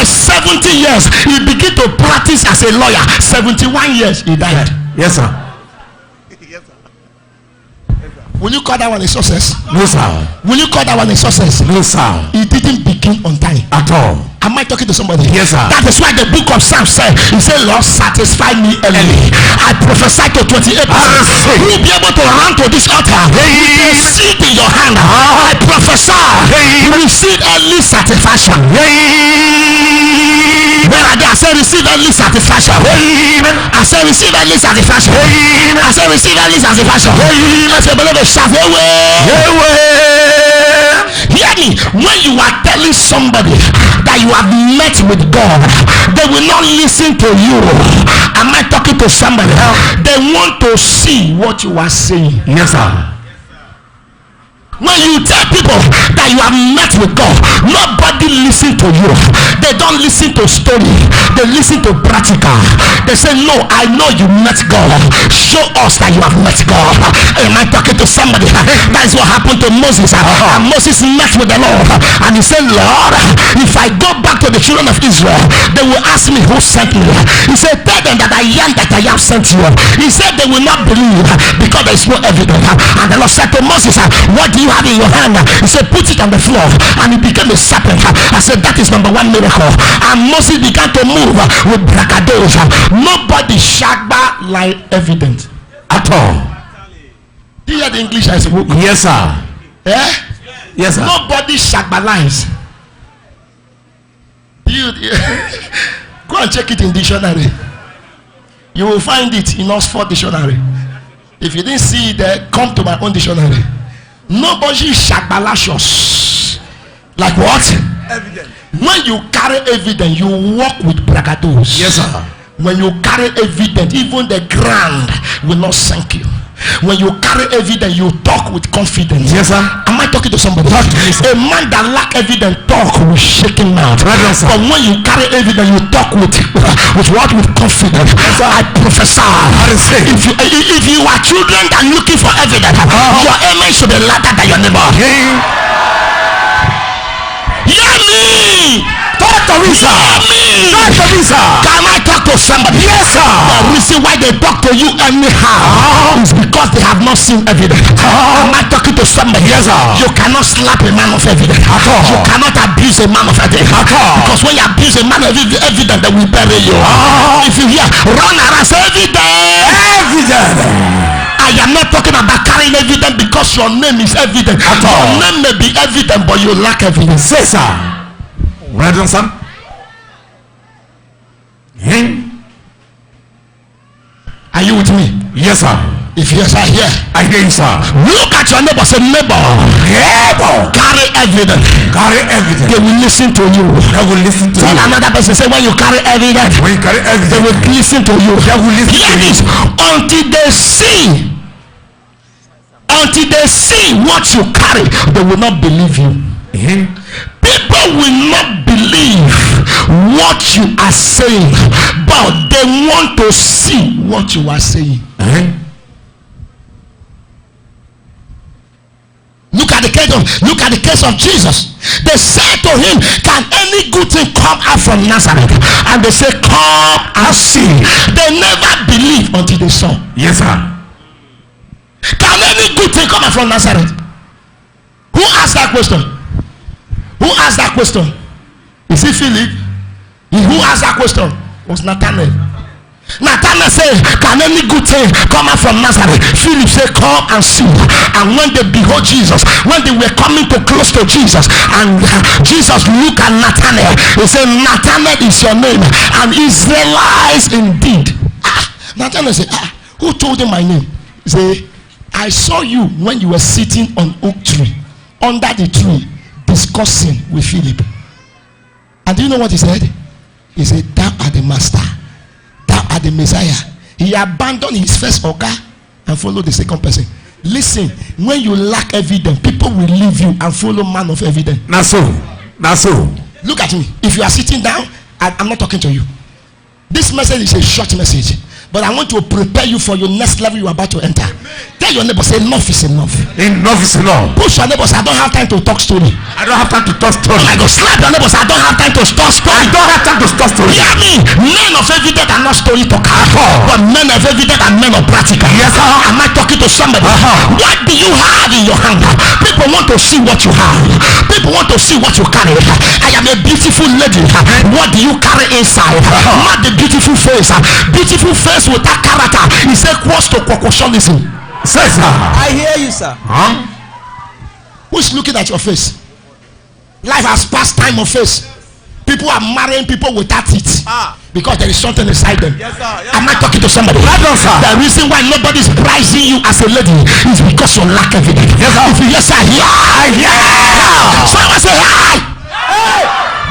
by 70 years, he began to practice as a lawyer. 71 years, he died. Yes, sir. Will you call that one a success? No, sir. Will you call that one a success? No, sir. He didn't begin on time at all. Am I talking to somebody? Yes, sir. That is why the book of Psalms said, he said, Lord, satisfy me early. I prophesy to 28 people. You will be able to run to this altar with a seed in your hand. I prophesy you receive early satisfaction. Where are they? I say receive early satisfaction. I say receive early satisfaction. I say receive early satisfaction. I say believe it. Shout hear me. When you are telling somebody that you have met with God, they will not listen to you. Am I talking to somebody? They want to see what you are saying. Yes, sir. When you tell people that you have met with God, nobody listen to you. They don't listen to story. They listen to practical. They say, no, I know you met God. Show us that you have met God. Am I talking to somebody? That is what happened to Moses. And Moses met with the Lord. And he said, Lord, if I go back to the children of Israel, they will ask me who sent me. He said, tell them that I am sent you. He said they will not believe because there is no evidence. And the Lord said to Moses, what do you have in your hand? He said, put it on the floor. And it became a serpent. I said, that is number one miracle. And Moses began to move with bragados. Nobody shagba like evidence at all. Do you hear the English I spoke? Yes, sir. Yeah? Yes, sir. Nobody shagba lies. Go and check it in dictionary. You will find it in Oxford dictionary. If you didn't see it there, come to my own dictionary. Nobody shagbalicious. Like what? Evidence. When you carry evidence, you walk with bragados. Yes, sir. When you carry evidence, even the ground will not sink you. When you carry evidence, you talk with confidence. Yes, sir. Am I talking to somebody? A man that lack evidence talk with shaking mouth. Right, yes, but when you carry evidence, you talk with what? With confidence. Yes, I prophesy. If you are children that are looking for evidence, your amen should be louder than your neighbor. Hear me. Talk to me, sir. Talk to me, sir. Can I talk to somebody? Yes, sir. The reason why they talk to you anyhow is because they have not seen evidence. Am I talking to somebody? Yes, sir. You cannot slap a man of evidence at all. You cannot abuse a man of evidence at all. Because when you abuse a man of evidence, they will bury you. If you hear run around, say evidence. I am not talking about carrying evidence because your name is evident. Your name may be evident, but you lack evidence. Say, sir. Right on, son. Are you with me? Yes, sir. If yes, I hear. I hear you, sir. Look at your neighbor. Say, neighbor. Neighbor. Carry evidence. Carry evidence. They will listen to you. They will listen to you. Tell another person. Say, when you carry evidence, when you carry evidence, they will listen to you. They will listen hear to this. you. Until they see what you carry, they will not believe you. People will not believe what you are saying, but they want to see what you are saying. Look at the case of Jesus. They said to him, can any good thing come out from Nazareth? And they say, come and see. They never believe until they saw. Yes, sir. Can any good thing come out from Nazareth? Who asked that question? Who asked that question? Is it Philip? Who asked that question? It was Nathanael. Nathanael said, can any good thing come out from Nazareth? Philip said, come and see. And when they behold Jesus, when they were coming to close to Jesus, and Jesus looked at Nathanael, he said, Nathanael is your name, and Israelites indeed. Nathanael said, who told him my name? He said, I saw you when you were sitting on oak tree, under the tree, discussing with Philip. And do you know what he said? He said, thou art the master, thou art the Messiah. He abandoned his first oga and followed the second person. Listen, when you lack evidence, people will leave you and follow man of evidence. That's so. Look at me. If you are sitting down, I'm not talking to you. This message is a short message, But I want to prepare you for your next level you are about to enter. Tell your neighbor, say enough is enough. Enough is enough. Push your neighbor, say I don't have time to talk story. I don't have time to talk story. I go slap your neighbor, say I don't have time to talk story. I don't have time to talk story. Hear me, men of every day are not story talker, but men of every day are men of practical. Yes, sir. Am I talking to somebody? What do you have in your hand? People want to see what you have. People want to see what you carry. I am a beautiful lady. What do you carry inside? Not the beautiful face. Beautiful face without character is equals to quoquationism. Say, sir. I hear you, sir. Who's looking at your face? Life has passed time of face. People are marrying people without teeth because there is something inside them. Yes, sir. Yes, Am I talking to somebody? The reason why nobody's prizing you as a lady is because you lack evidence. Yes, sir. If you yes, I hear. Someone say hi.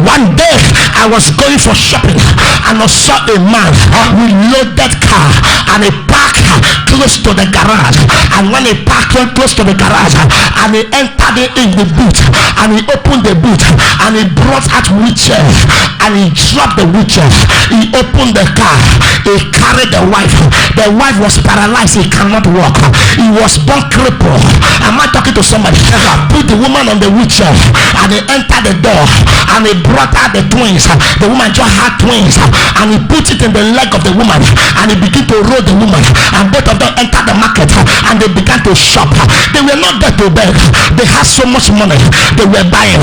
One day I was going for shopping and I saw a man with loaded car and he parked close to the garage, and when he parked close to the garage and he entered in the boot and he opened the boot and he brought out wheelchair and he dropped the wheelchair, he opened the car, he carried the wife was paralyzed, he cannot walk, he was born crippled. Am I talking to somebody? Put the woman on the wheelchair and he entered the door and he brought out the twins. The woman just had twins and he put it in the leg of the woman and he began to roll the woman, and both of them entered the market and they began to shop. They were not there to beg. They had so much money. They were buying.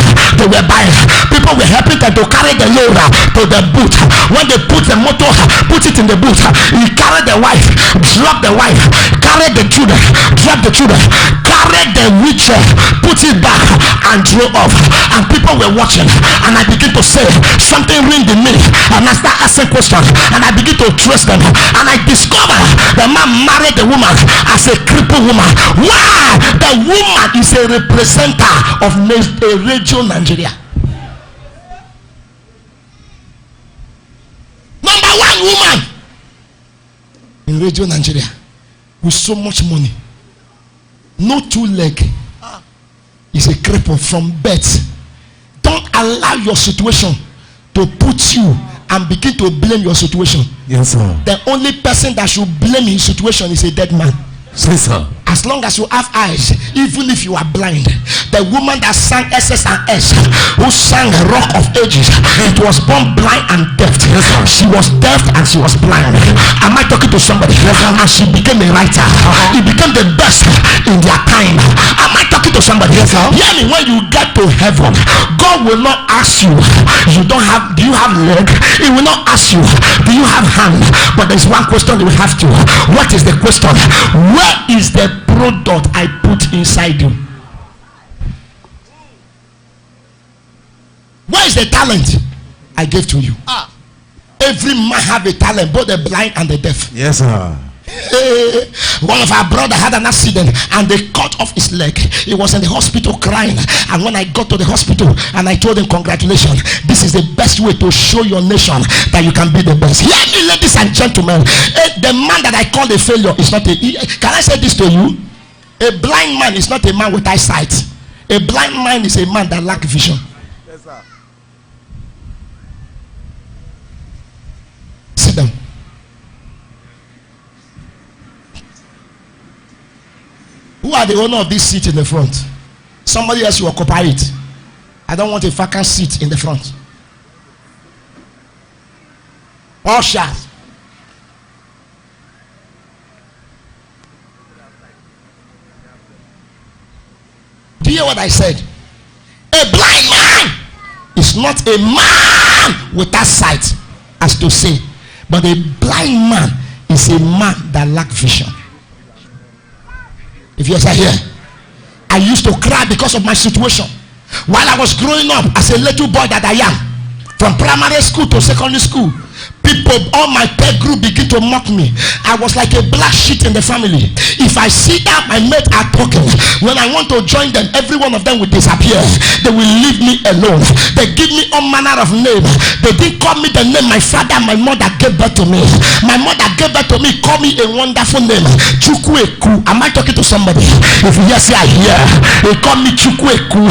People were helping them to carry the load to the boot. When they put the motor, put it in the boot, he carried the wife, dropped the wife, carried the children, dropped the children, carried the wheelchair, put it back and drove off. And people were watching, and I begin to say something ringed in me, and I start asking questions, and I begin to trace them, and I discover the man married the woman as a crippled woman. Why? The woman is a representative of a radio Nigeria. Number one woman in radio Nigeria with so much money, no two leg, is a cripple from birth. Don't allow your situation to put you and begin to blame your situation. Yes, sir. The only person that should blame his situation is a dead man. Say, sir. As long as you have eyes, even if you are blind. The woman that sang SS&S, who sang Rock of Ages, it was born blind and deaf. Yes, sir. She was deaf and she was blind. Am I talking to somebody? Yes, and she became a writer. He became the best in their time. Am I talking to somebody? Yes, sir. Hear me, when you get to heaven, God will not ask you, do you have leg? He will not ask you, do you have hand? But there's one question you have to. What is the question? Where is the product I put inside you? Where is the talent I gave to you? Every man have a talent, both the blind and the deaf. Yes, sir. One of our brother had an accident and they cut off his leg. He was in the hospital crying, and when I got to the hospital and I told him, congratulations, this is the best way to show your nation that you can be the best. Hear me, ladies and gentlemen. The man that I call a failure is not a, can I say this to you? A blind man is not a man with eyesight. A blind man is a man that lacks vision. Yes, sir. Sit down. Who are the owner of this seat in the front? Somebody else will occupy it. I don't want a vacant seat in the front. Ushers. Do you hear what I said? A blind man is not a man without sight, as to say, but a blind man is a man that lacks vision. If you are here, I used to cry because of my situation while I was growing up as a little boy that I am, from primary school to secondary school. People, all my peer group begin to mock me. I was like a black sheep in the family. If I see that my mates are talking, when I want to join them, every one of them will disappear. They will leave me alone. They give me all manner of names. They didn't call me the name my father, my mother gave birth to me. My mother gave birth to me, call me a wonderful name, Chukweku. Am I talking to somebody? If you hear, say I hear. They call me Chukweku.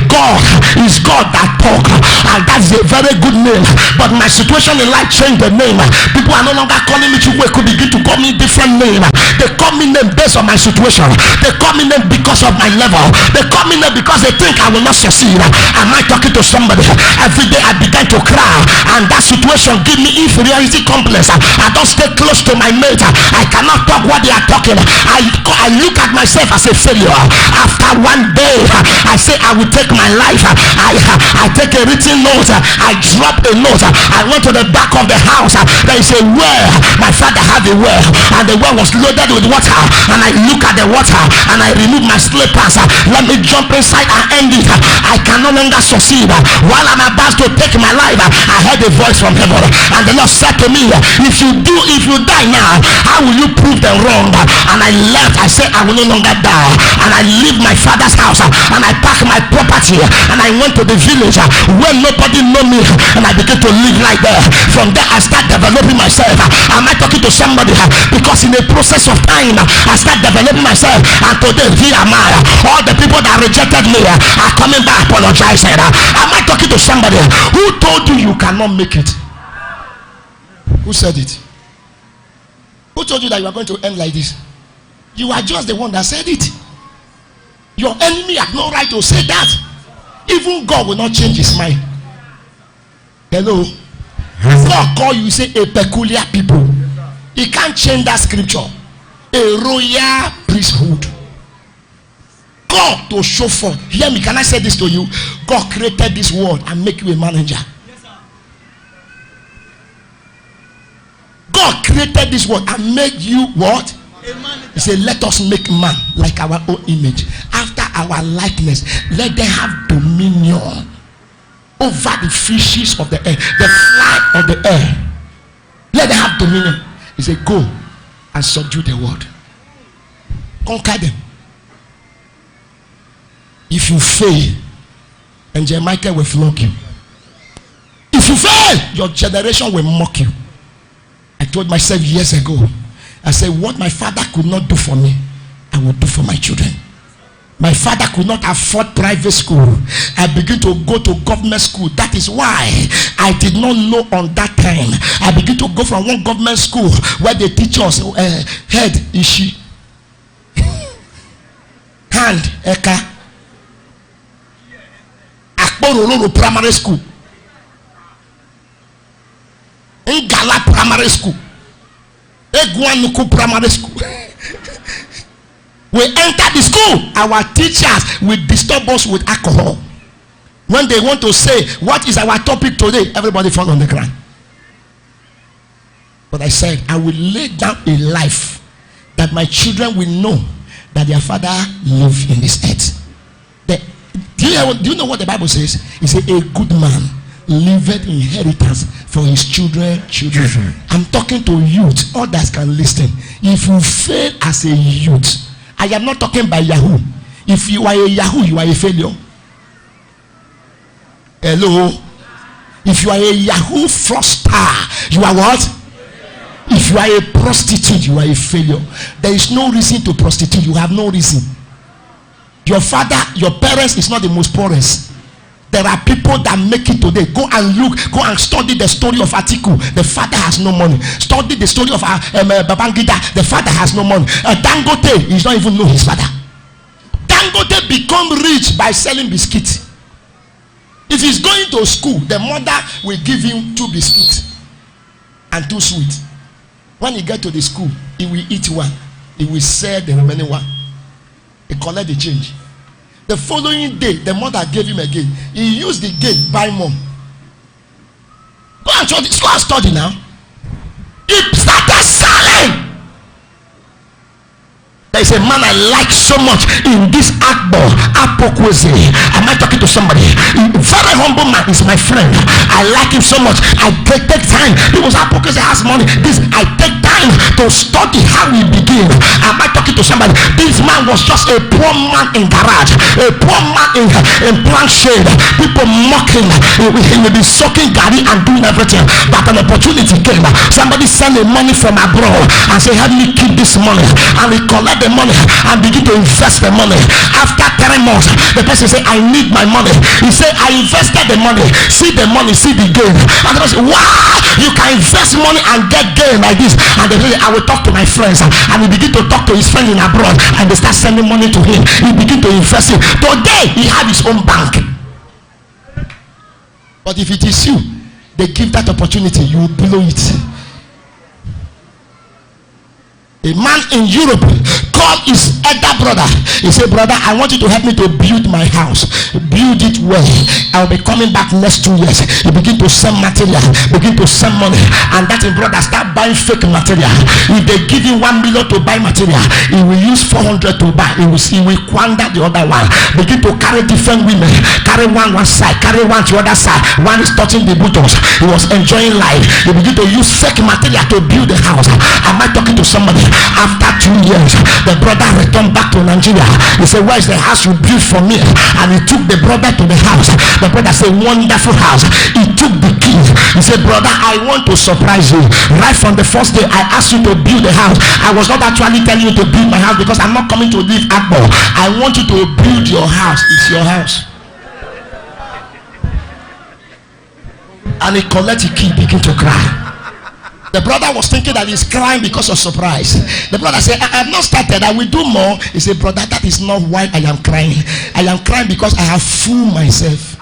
God is God that talk, and that's a very good name. But but my situation in life changed the name. People are no longer calling me Chukwu. Could begin to call me different name. They call me name based on my situation. They call me name because of my level. They call me name because they think I will not succeed. Am I talking to somebody? Every day I began to cry, and that situation give me inferiority complex. I don't stay close to my mate. I cannot talk what they are talking. I look at myself as a failure. After one day, I say I will take my life. I take a written note. I drop a note. I went to the back of the house. There is a well. My father had a well, and the well was loaded with water. And I look at the water, and I remove my slippers. Let me jump inside and end it. I can no longer succeed. While I'm about to take my life, I heard a voice from heaven, and the Lord said to me, if you die now, how will you prove them wrong? And I left. I said I will no longer die, and I leave my father's house, and I packed my property, and I went to the village where nobody know me, and I began to live like that. From there I start developing myself. Am I talking to somebody? Because in the process of time I start developing myself, and today here am I. All the people that rejected me are coming back apologizing. Am I talking to somebody? Who told you you cannot make it? Who said it? Who told you that you are going to end like this? You are just the one that said it. Your enemy had no right to say that. Even God will not change his mind. Hello? God call you, say a peculiar people. He can't change that scripture. A royal priesthood. God to show forth. Hear me, can I say this to you? God created this world and make you a manager. God created this world and made you what? He said, let us make man like our own image, after our likeness. Let them have dominion over the fishes of the air, the fly of the air. Let them have dominion. He said, go and subdue the world. Conquer them. If you fail, and Jeremiah will flog you. If you fail, your generation will mock you. I told myself years ago, I said, what my father could not do for me, I will do for my children. My father could not afford private school. I began to go to government school. That is why I did not know on that time. I began to go from one government school where they teach us head, ishi, hand, eka, Akpororo primary school, Ngala primary school, Egwanuku primary school. We enter the school, our teachers will disturb us with alcohol. When they want to say, what is our topic today? Everybody fall on the ground. But I said, I will lay down a life that my children will know that their father lived in this earth. Do you know what the Bible says? It says, a good man leaveth inheritance for his children. I'm talking to youth. Others can listen. If you fail as a youth, I am not talking by Yahoo. If you are a Yahoo, you are a failure. Hello? If you are a Yahoo fraudster, you are what? If you are a prostitute, you are a failure. There is no reason to prostitute. You have no reason. Your father, your parents is not the most poorest. There are people that make it today. Go and look, go and study the story of Atiku. The father has no money. Study the story of Babangida. The father has no money. Dangote, he does not even know his father. Dangote become rich by selling biscuits. If he's going to school, the mother will give him 2 biscuits and 2 sweets. When he get to the school, he will eat one. He will sell the remaining one. He collect the change. The following day, the mother gave him again. He used the gate, buy more. Go and study now. He started selling. There is a man I like so much in this Apokweze. Am I talking to somebody? Very humble man is my friend. I like him so much. I take time. Because Apokweze has money. I take time to study how he began. Am I talking to somebody? This man was just a poor man in garage, a poor man in plant shade. People mocking. He will be sucking gari and doing everything. But an opportunity came. Somebody sent the money from abroad and say, help me keep this money. And he collect the money and begin to invest the money. After 3 months, The person say, I need my money. He say, I invested the money. See the money, see the gain. And the person say, wow, you can invest money and get gain like this. And they say, I will talk to my friends. And he begin to talk to his friends in abroad, and they start sending money to him. He begin to invest it. Today he had his own bank. But if it is you, they give that opportunity, you will blow it. A man in Europe called his elder brother. He said, brother, I want you to help me to build my house. Build it well. I'll be coming back next 2 years. He begin to send material, begin to send money, and that his brother start buying fake material. If they give him 1 million to buy material, he will use 400 to buy. He will squander the other one. Begin to carry different women, carry one side, carry one to other side. One is touching the buttons. He was enjoying life. He begin to use fake material to build the house. Am I talking to somebody? After 2 years, the brother returned back to Nigeria. He said, where is the house you built for me? And he took the brother to the house. The brother said, wonderful house. He took the keys. He said, brother, I want to surprise you. Right from the first day I asked you to build the house, I was not actually telling you to build my house because I'm not coming to live Akbo. I want you to build your house. It's your house. And he collected the key, begin to cry. The brother was thinking that he's crying because of surprise. The brother said, I have not started, I will do more. He said, brother, that is not why I am crying. I am crying because I have fooled myself.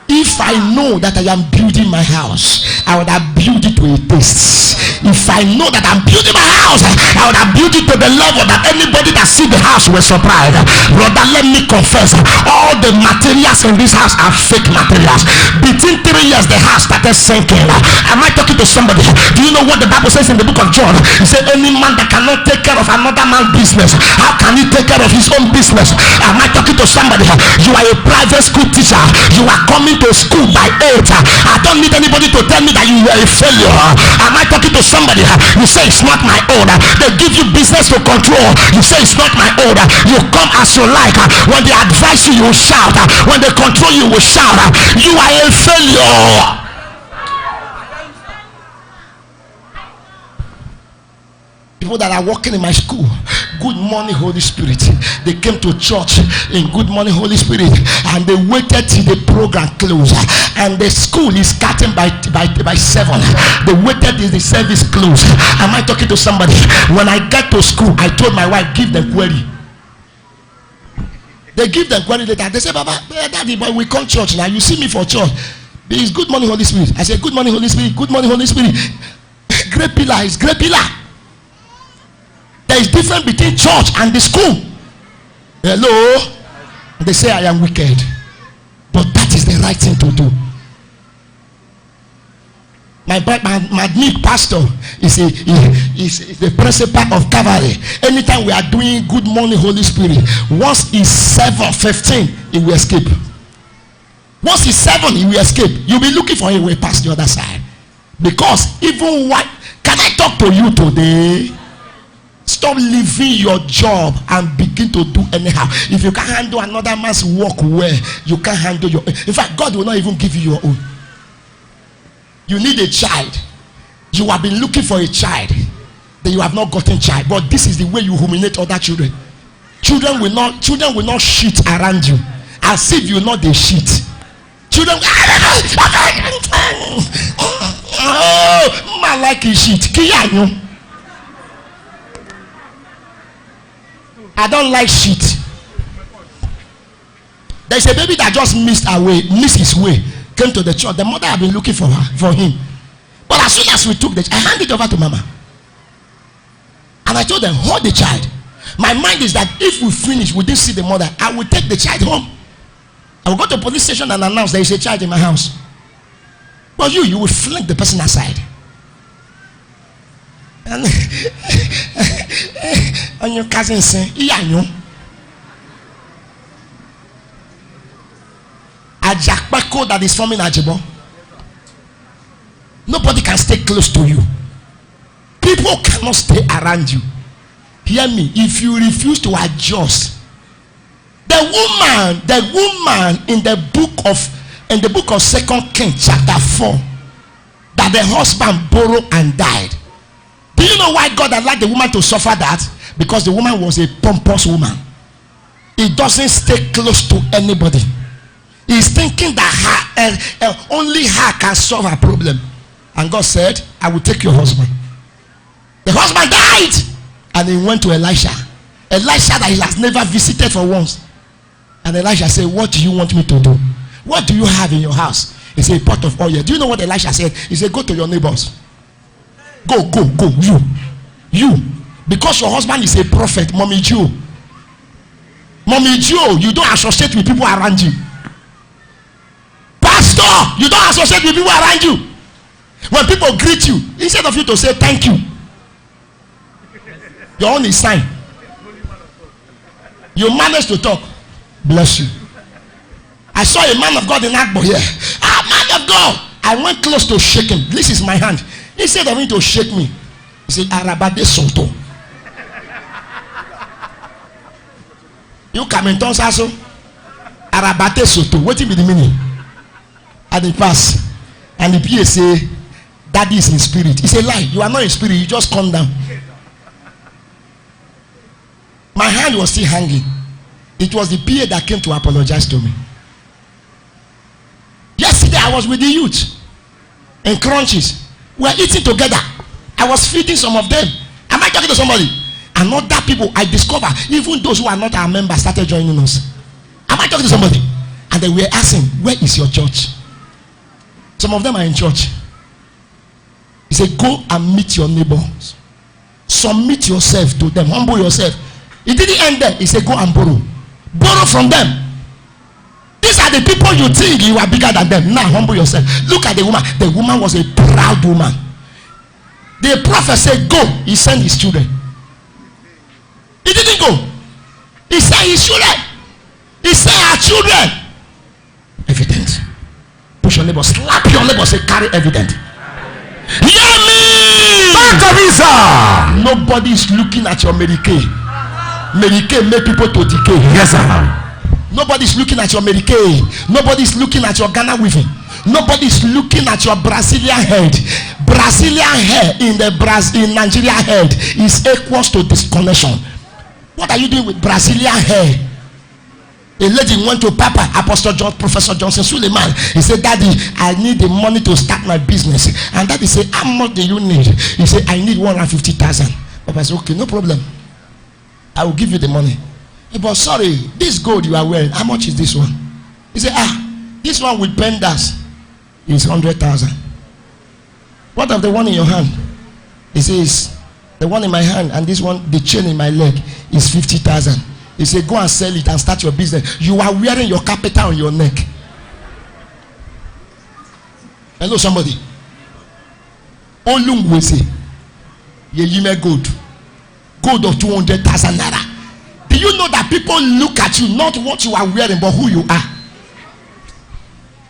If I know that I am building my house, I would have built it to a taste. If I know that I'm building my house, I would have built it to the level that anybody that see the house will surprise. Brother, let me confess, all the materials in this house are fake materials. Between 3 years, the house started sinking. Am I talking to somebody? Do you know what the Bible says in the book of John? It said, any man that cannot take care of another man's business, how can he take care of his own business? Am I talking to somebody? You are a private school teacher. You are coming to school by 8. I don't need anybody to tell me that you are a failure. Am I talking to somebody? You say it's not my order. They give you business to control. You say it's not my order. You come as you like. When they advise you, you will shout. When they control you, will shout. You are a failure. People that are working in my school, good morning Holy Spirit, they came to church in good morning Holy Spirit, and they waited till the program closed, and the school is starting by 7. They waited till the service closed. Am I talking to somebody? When I get to school, I told my wife, give them query. They give them query later. They say, Baba, Daddy, but we come church now. You see me for church. It's good morning Holy Spirit. I said, good morning Holy Spirit, good morning Holy Spirit. Great pillar is great pillar. There is difference between church and the school. Hello? They say I am wicked, but that is the right thing to do. My new pastor is the principal of Calvary. Anytime we are doing good morning Holy Spirit, once it's 7:15, he will escape. Once it's 7, he will escape. You'll be looking for him way past the other side. Because even what can I talk to you today? Stop leaving your job and begin to do anyhow. If you can't handle another man's work well, you can't handle your own. In fact, God will not even give you your own. You need a child. You have been looking for a child, that you have not gotten child. But this is the way you humiliate other children. Children will not shit around you as if you know they shit. Children, oh, man like he shit. I don't like shit. There's a baby that just missed his way, came to the church. The mother had been looking for him. But as soon as we took I handed it over to mama. And I told them, hold the child. My mind is that if we finish, we didn't see the mother, I will take the child home. I will go to the police station and announce there is a child in my house. But you will fling the person aside. And on your cousin say, yeah, you. A jackpot that is forming Ajibo. Nobody can stay close to you. People cannot stay around you. Hear me. If you refuse to adjust, the woman in the book of 2 Kings chapter 4, that the husband borrowed and died. Do you know why God allowed the woman to suffer that? Because the woman was a pompous woman. He doesn't stay close to anybody. He's thinking that only her can solve her problem. And God said, I will take your husband. The husband died. And he went to Elisha. Elisha that he has never visited for once. And Elisha said, what do you want me to do? What do you have in your house? He said, a pot of oil. Do you know what Elisha said? He said, go to your neighbors. Go. You. Because your husband is a prophet, Mommy Joe. Mommy Joe, you don't associate with people around you. Pastor, you don't associate with people around you. When people greet you, instead of you to say thank you, your own is sign. You manage to talk. Bless you. I saw a man of God in Agbo here. Man of God. I went close to shake him. This is my hand. Instead of him to shake me, he said, Arabade Soto. You come in tongues also. Arabate Soto. What will be the meaning? And he pass. And the PA say, Daddy is in spirit. He said, lie. You are not in spirit. You just come down. My hand was still hanging. It was the PA that came to apologize to me. Yesterday I was with the youth in Crunches. We were eating together. I was feeding some of them. Am I talking to somebody? And other people I discovered, even those who are not our members, started joining us. Am I talking to somebody? And they were asking, where is your church? Some of them are in church. He said, go and meet your neighbors. Submit yourself to them. Humble yourself. He didn't end there. He said, go and borrow. Borrow from them. These are the people you think you are bigger than them. Now humble yourself. Look at the woman. The woman was a proud woman. The prophet said, go. He sent his children. He didn't go. He said his children. He said our children. Evidence. Push your neighbor. Slap your neighbor. Say carry evidence. Hear me. Nobody is looking at your Medicaid. Medicaid make people to decay. Yes, sir. Nobody's looking at your Medicaid. Nobody's looking at your Ghana weaving. Nobody's looking at your Brazilian head. Brazilian hair in Nigeria head is equals to disconnection. What are you doing with Brazilian hair? A lady went to Papa Apostle John, Professor Johnson Suleiman. He said, Daddy, I need the money to start my business. And Daddy said, how much do you need? He said, I need 150,000. Papa said, okay, no problem. I will give you the money. But sorry, this gold you are wearing, how much is this one? He said, this one with pendants is 100,000. What of the one in your hand? He says, the one in my hand and this one, the chain in my leg is 50,000. He said, go and sell it and start your business. You are wearing your capital on your neck. Hello, somebody. Olungwese. Yeyime gold. Gold of 200,000 naira. Do you know that people look at you, not what you are wearing, but who you are?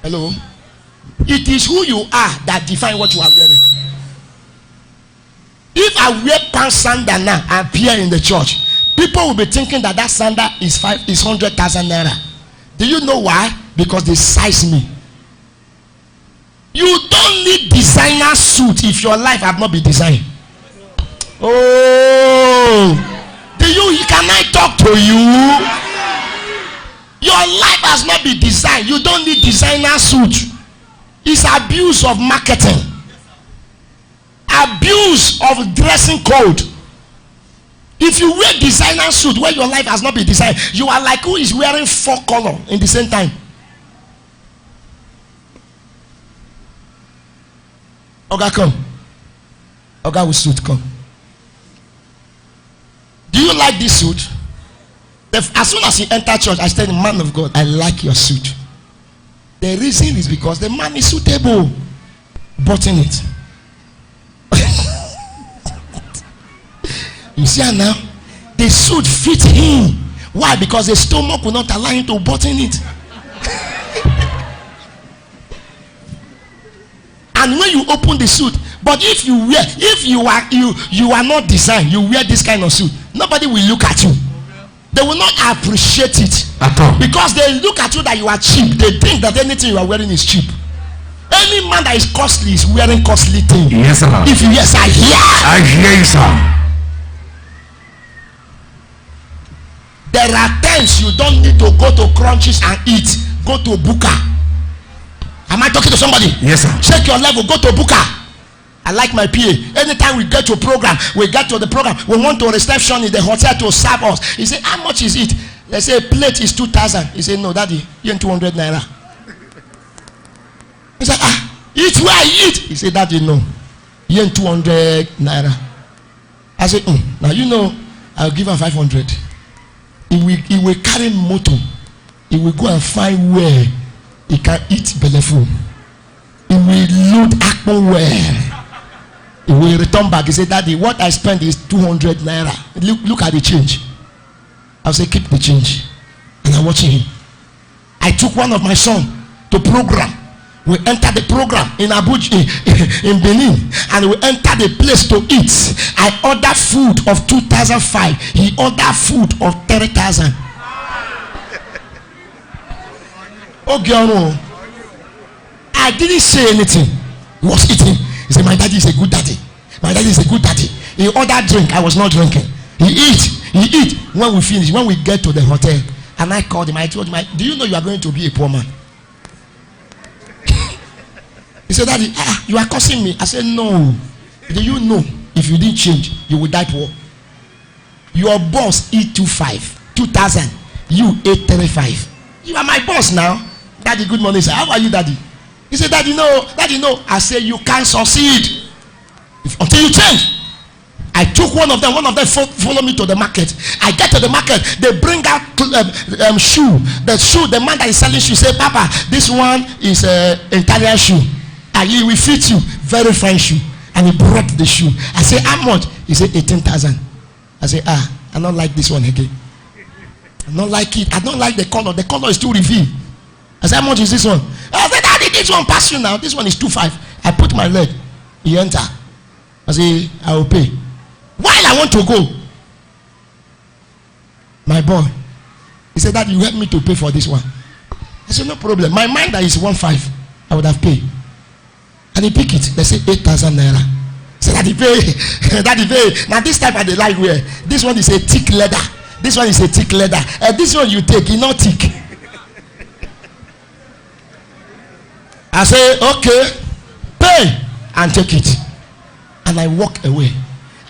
Hello? It is who you are that define what you are wearing. If I wear pants sandal now and appear in the church, people will be thinking that sandal is 100,000 naira. Do you know why? Because they size me. You don't need designer suit if your life have not been designed. Oh, can I talk to you? Your life has not been designed. You don't need designer suit. It's abuse of marketing, abuse of dressing code. If you wear designer suit where your life has not been designed, you are like who is wearing 4 colors in the same time. Oga, come. Oga, with suit, come. Do you like this suit? As soon as you enter church, I said, man of God, I like your suit. The reason is because the man is suitable. Button it. You see her now? The suit fit him. Why? Because the stomach will not allow him to button it. And when you open the suit, but if you are not designed, you wear this kind of suit, nobody will look at you. They will not appreciate it at all, because they look at you that you are cheap. They think that anything you are wearing is cheap. Any man that is costly is wearing costly things. Yes, sir. If you yes, I hear you, sir. There are Sometimes you don't need to go to Crunches and eat. Go to Buka. Am I talking to somebody? Yes, sir. Check your level. Go to Buka. I like my PA. Anytime we get to a program, we get to the program, we want to reception in the hotel to serve us. He say, how much is it? They say, plate is 2,000. He say, no, daddy, you ain't 200 naira. He said, eat where I eat. He said, daddy, no, you ain't 200 naira. I said, now you know, I'll give him 500. He will carry motor. He will go and find where he can eat bellyful. He will load akpo well. He will return back. He said, daddy, what I spent is 200 naira. Look at the change. I'll say, keep the change. And I'm watching him. I took one of my son to program. We entered the program in Abuja, in Benin, and we entered the place to eat. I ordered food of 2,005. He ordered food of 30,000. Oh, girl, I didn't say anything. He was eating. He said, my daddy is a good daddy. My daddy is a good daddy. He ordered drink. I was not drinking. He eat. When we finish, when we get to the hotel, and I called him, I told him, do you know you are going to be a poor man? He said, daddy, you are cursing me. I said, no. Do you know if you didn't change, you will die poor? Your boss eat 2,000. You 835. You are my boss now. Daddy, good morning, sir. How are you, daddy? He said, daddy, no. I said, you can't succeed until you change. I took one of them follow me to the market. I get to the market, they bring out shoe. The shoe, the man that is selling shoe say, Papa, this one is Italian shoe. And he will fit you. Very fine shoe. And he brought the shoe. I say, how much? He said, 18,000. I say, I don't like this one again. I don't like it. I don't like the color. The color is too revealed. I said, how much is this one? I said, daddy, this one pass you now. This one is 2,500. I put my leg. He enter. I say, I will pay. While I want to go, my boy, he said, Dad, you help me to pay for this one. I said, no problem. My mind that is 1,500, I would have paid. And he pick it. They say 8,000 naira. Say, Daddy pay. Daddy pay. Now this type of the light wear. This one is a thick leather. This one is a thick leather. And this one you take, it's not thick. I say, okay, pay and take it. And I walk away.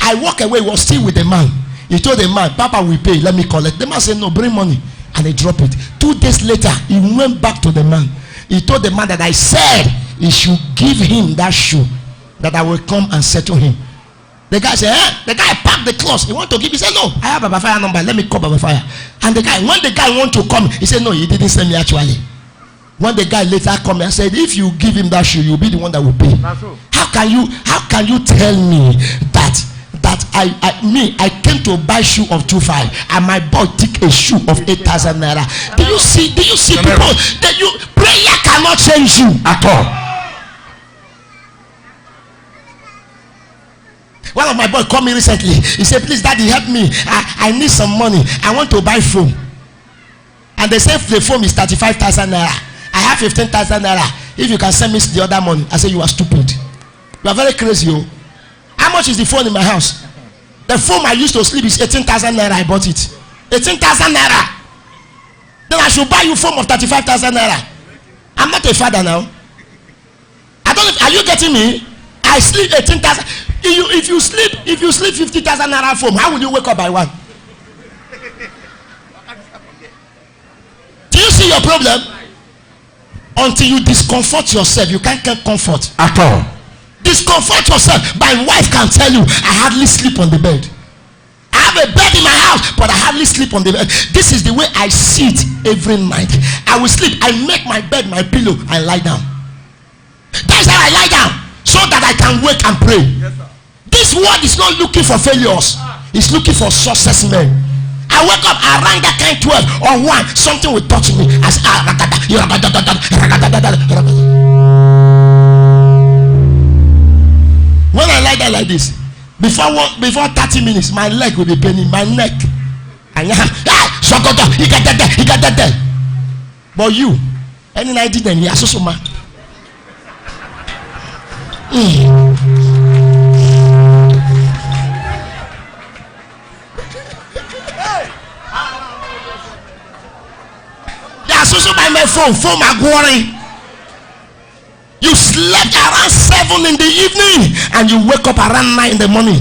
Was still with the man. He told the man, Papa will pay, let me collect. The man said, no, bring money. And he dropped it. 2 days later, he went back to the man. He told the man that I said he should give him that shoe, that I will come and settle him. The guy said, the guy packed the clothes. He want to give. He said, no, I have Baba Fire number. Let me call Baba Fire. And when the guy want to come, he said, no, he didn't send me actually. When the guy later come and said, if you give him that shoe, you'll be the one that will pay. How can you tell me that I came to buy shoe of 2,500 and my boy took a shoe of 8,000 naira? Do you see people that prayer cannot change you at all? One of my boys called me recently. He said, please, Daddy, help me. I need some money. I want to buy phone. And they say the phone is 35,000 naira. I have 15,000 naira. If you can send me the other money. I say, you are stupid. You are very crazy. Oh. How much is the phone in my house? The phone I used to sleep is 18,000 naira. I bought it. 18,000 naira. Then I should buy you phone of 35,000 naira. I'm not a father now. I don't know. Are you getting me? I sleep 18,000. If you sleep 50,000 naira phone, how will you wake up by 1? Do you see your problem? Until you discomfort yourself, you can't get comfort at all. Discomfort yourself. My wife can tell you, I hardly sleep on the bed. I have a bed in my house, but I hardly sleep on the bed. This is the way I sit every night. I will sleep. I make my bed my pillow and lie down. That's how I lie down, so that I can wake and pray. Yes, sir. This world is not looking for failures. It's looking for success men. I wake up around that kind 12 or 1, something will touch me. I say, when I lie down like this, before 30 minutes, my leg will be paining, my neck. And he got that. But you, any night then you are so man. phone magwori. You slept around 7 in the evening and you wake up around 9 in the morning.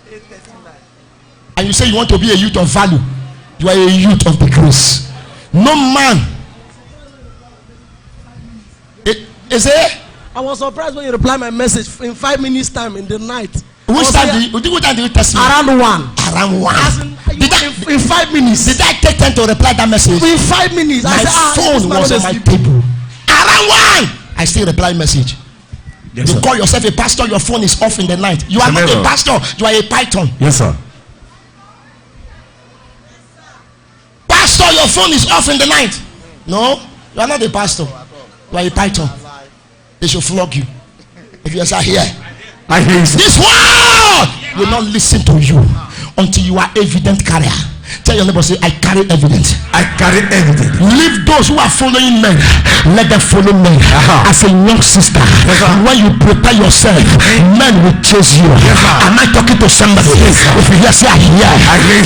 8:39. And you say you want to be a youth of value. You are a youth of the grace. No man. Is it? I was surprised when you replied my message in 5 minutes time in the night. Which time did you test me? Around 1. Around 1. In 5 minutes. Did I take time to reply that message? In 5 minutes. My I said, phone was on my table. Around 1. I still reply message. Yes, You sir. call yourself a pastor, your phone is off in the night. You are not a pastor, you are a python. Yes, sir. Pastor, your phone is off in the night. No, you are not a pastor. You are a python. They should flog you. If you are here, I hear you, sir. this world will not listen to you until you are evident carrier. Tell your neighbor, say, I carry evidence. I carry evidence. Leave those who are following men. Let them follow men. As a young sister, when you prepare yourself, men will chase you. Am I talking to somebody? If you hear, say I hear.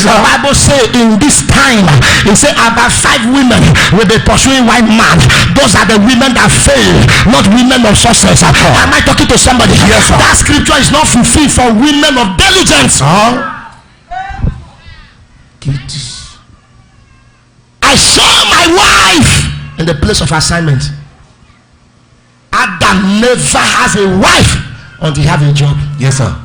The Bible say in this time, it say about 5 women will be pursuing one man. Those are the women that fail, not women of success. Am I talking to somebody? Yes, sir. That scripture is not fulfilled for women of diligence. I saw my wife in the place of assignment. Adam never has a wife until he have a job. Yes, sir.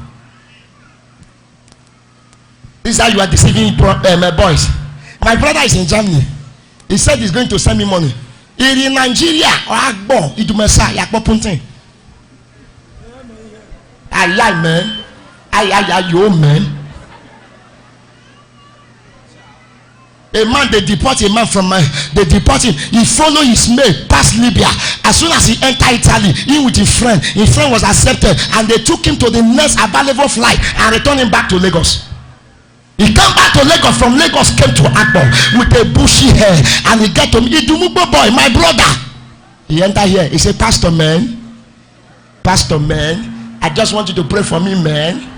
This is how you are deceiving boys. My brother is in Germany. He said he's going to send me money. He's in Nigeria or Agbo. Idumesa Yakpo Puntin. Aye, man. Aye, yo, man. A man, they deport a man from they deport him. He follow his mate past Libya. As soon as he entered Italy, he with his friend was accepted, and they took him to the next available flight and returned him back to Lagos. He came back to Lagos. From Lagos came to Akbo with a bushy hair, and he get to me, Idumubo boy, my brother. He entered here. He said, Pastor man, I just want you to pray for me, man,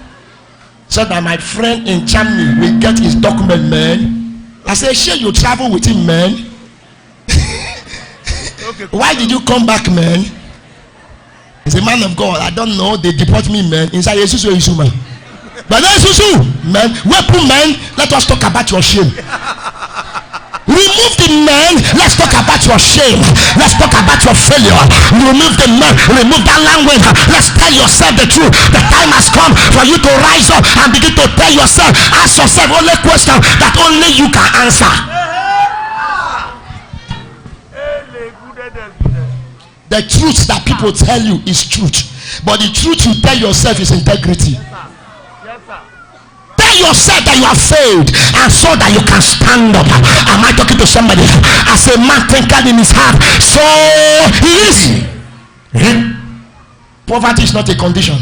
so that my friend in Germany will get his document, man. I said, sure, you travel with him, man. Why did you come back, man? He's a man of God. I don't know. They deport me, man. Inside Yesusu, man. But then Yesusu, man. Weapon, man. Let us talk about your shame. Remove the man. Let's talk about your shame. Let's talk about your failure. Remove the man. Remove that language. Let's tell yourself the truth. The time has come for you to rise up and begin to tell yourself. Ask yourself only question that only you can answer. The truth that people tell you is truth, but the truth you tell yourself is integrity. Yourself that you have failed, and so that you can stand up. Am I talking to somebody? As a man thinketh in his heart, so he is. Poverty is not a condition.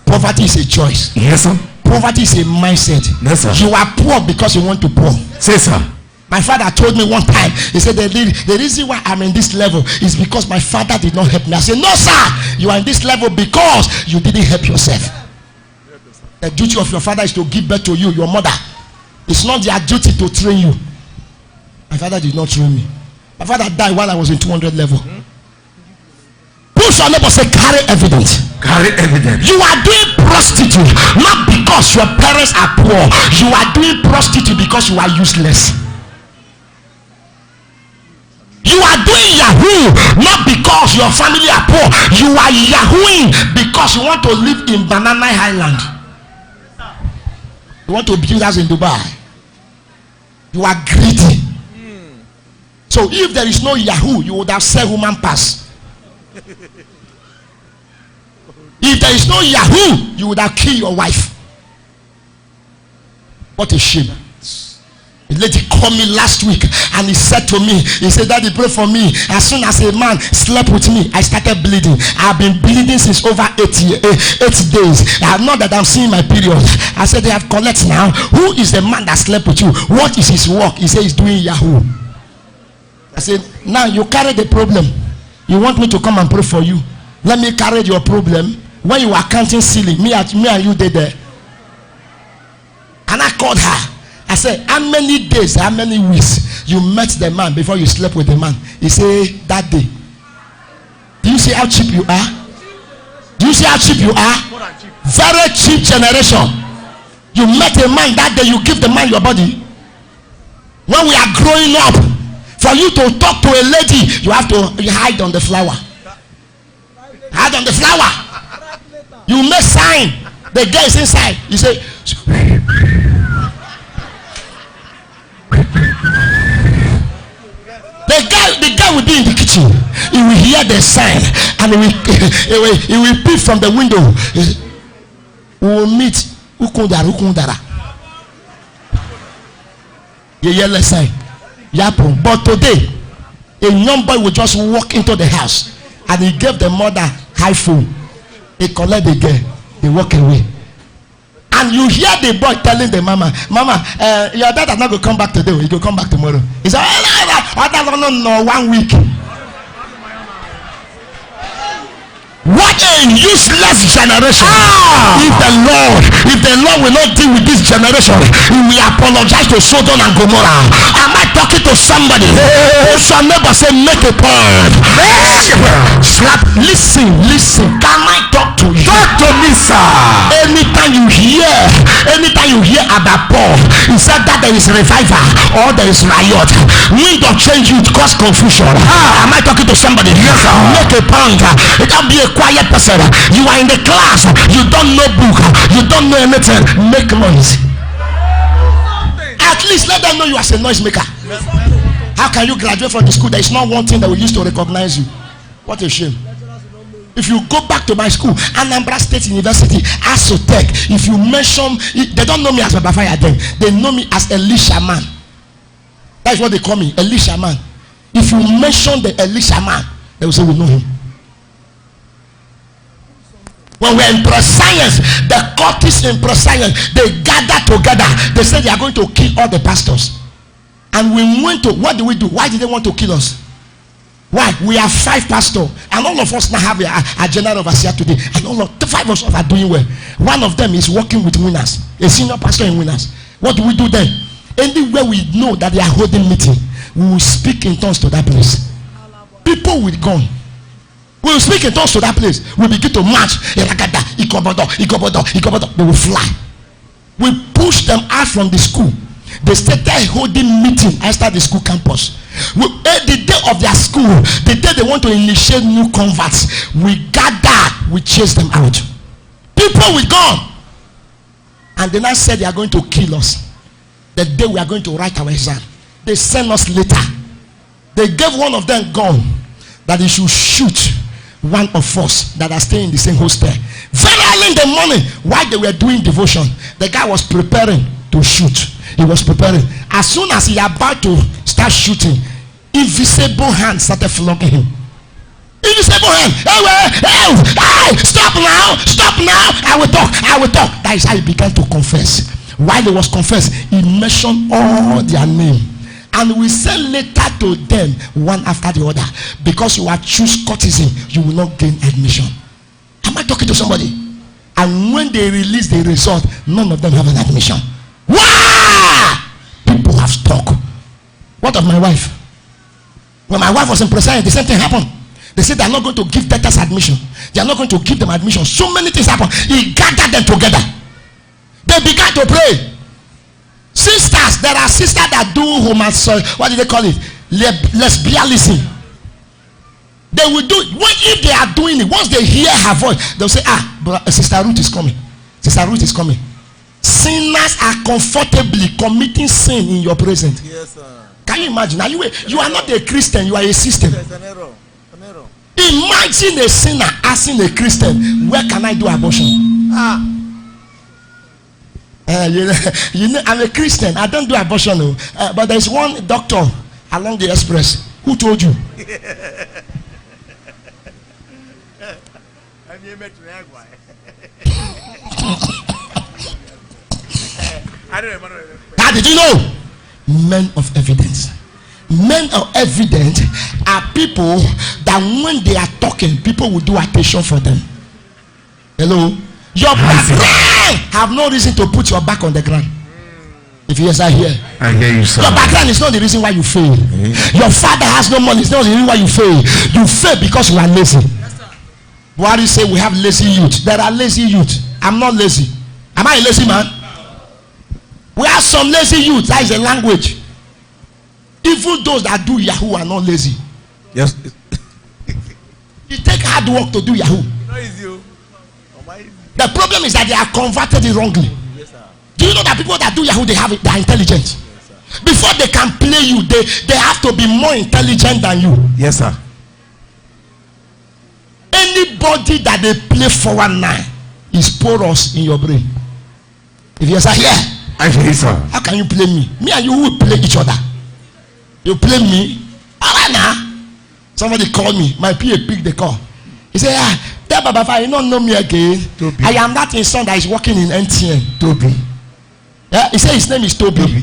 Poverty is a choice. Yes, sir. Poverty is a mindset. Yes, sir. You are poor because you want to poor. Say, sir. My father told me one time, he said the reason why I'm in this level is because my father did not help me. I said, no sir, you are in this level because you didn't help yourself. The duty of your father is to give birth to you, your mother. It's not their duty to train you. My father did not train me. My father died while I was in 200 level. Push your neighbor, say, carry evidence. Carry evidence. You are doing prostitute not because your parents are poor. You are doing prostitute because you are useless. You are doing Yahoo not because your family are poor. You are Yahooing because you want to live in Banana Island. You want to build us in Dubai. You are greedy. So if there is no Yahoo, you would have said human pass. If there is no Yahoo, you would have killed your wife. What a shame. A lady called me last week and he said to me, he said, Daddy, pray for me. As soon as a man slept with me, I started bleeding. I've been bleeding since over 8 days. Not that I'm seeing my period. I said, they have collect now. Who is the man that slept with you? What is his work? He said he's doing Yahoo. I said, now you carry the problem. You want me to come and pray for you? Let me carry your problem. When you are counting ceiling, me and you did there. And I called her. I said, how many days, how many weeks you met the man before you slept with the man. He say that day. Do you see how cheap you are? Do you see how cheap you are? Very cheap generation. You met a man that day, you give the man your body. When we are growing up, for you to talk to a lady, you have to hide on the flower. Hide on the flower. You make sign. The girl is inside. You say, the guy will be in the kitchen. He will hear the sign and he will peep from the window. We will meet. Ukundara. You hear the sign. Yapo. But today, a young boy will just walk into the house and he gave the mother high phone. He collect the girl. They walk away. And you hear the boy telling the mama, your dad is not going to come back today. He will come back tomorrow. He said, no, 1 week. What a useless generation. If the Lord will not deal with this generation, he will apologize to Sodom and Gomorrah. Am I talking to somebody? Some neighbor say, make a point. Slap. Listen. Can I talk to you? Talk to me, sir. Anytime you hear about Paul, he said that there is revival or there is riot. Wind of change you cause confusion. Am I talking to somebody? Yes, sir. Make a point. It can be a quiet person. You are in the class. You don't know book. You don't know anything. Make noise. At least let them know you as a noise maker. How can you graduate from the school? There is not one thing that will use to recognize you. What a shame. If you go back to my school, Anambra State University, Asotech, if you mention, they don't know me as Baba Fire then. They know me as Elisha man. That's what they call me, Elisha man. If you mention the Elisha man, they will say we know him. When we're in pro-science, the cultists in pro-science, they gather together. They say they are going to kill all the pastors. And we went to, what do we do? Why did they want to kill us? Why? We have 5 pastors, and all of us now have a general overseer today, and all of the 5 of us are doing well. One of them is working with winners, a senior pastor in winners. What do we do then? Anywhere we know that they are holding meeting, we will speak in tongues to that place. People will go. We will speak in tongues to that place. We begin to march. They will fly. We push them out from the school. They started holding meeting outside the school campus. The day of their school, the day they want to initiate new converts, we gather, we chase them out. People will gone. And they now said they are going to kill us. The day we are going to write our exam, they send us later. They gave one of them gun that he should shoot one of us that are staying in the same hostel. Very early in the morning, while they were doing devotion, the guy was preparing to shoot. He was preparing. As soon as he about to start shooting, invisible hand started flogging him. Invisible hand. Hey, stop now. I will talk. That is how he began to confess. While he was confessing, he mentioned all their name. And we send letter to them one after the other. Because you are choose courtesan, you will not gain admission. Am I talking to somebody? And when they release the result, none of them have an admission. Wow! People have stuck. What of my wife? When my wife was in Preside, the same thing happened. They said they are not going to give debtors admission. They are not going to give them admission. So many things happened. He gathered them together. They began to pray. Sisters, there are sisters that do what do they call it? Lesbianism. They will do it. What if they are doing it? Once they hear her voice, they'll say, Sister Ruth is coming. Sister Ruth is coming. Sinners are comfortably committing sin in your presence. Yes, sir. Can you imagine? You are not a Christian, you are a system. There's an error. Imagine a sinner asking a Christian, where can I do abortion? You know, I'm a Christian, I don't do abortion. But there's one doctor along the express. Who told you? How did you know? Men of evidence. Men of evidence are people that when they are talking, people will do attention for them. Hello? Your back have no reason to put your back on the ground. If yes, I hear. I hear you, sir. Your background is not the reason why you fail. Your father has no money. It's not the reason why you fail. You fail because you are lazy. Why do you say we have lazy youth? There are lazy youth. I'm not lazy. Am I a lazy man? We have some lazy youth. That is a language. Even those that do Yahoo are not lazy. Yes. It takes hard work to do Yahoo. The problem is that they are converted it wrongly. Do you know that people that do Yahoo, they are intelligent? Before they can play you, they have to be more intelligent than you. Yes, sir. Anybody that they play 419 is porous in your brain. If yes, I hear. I hear you, sir. How can you play me? Me and you will play each other. You play me. Alright now. Somebody called me. My PA picked the call. He said, tell Baba Fa, you don't know me again. Toby. I am that son that is working in NTN. Toby. Yeah, he said his name is Toby.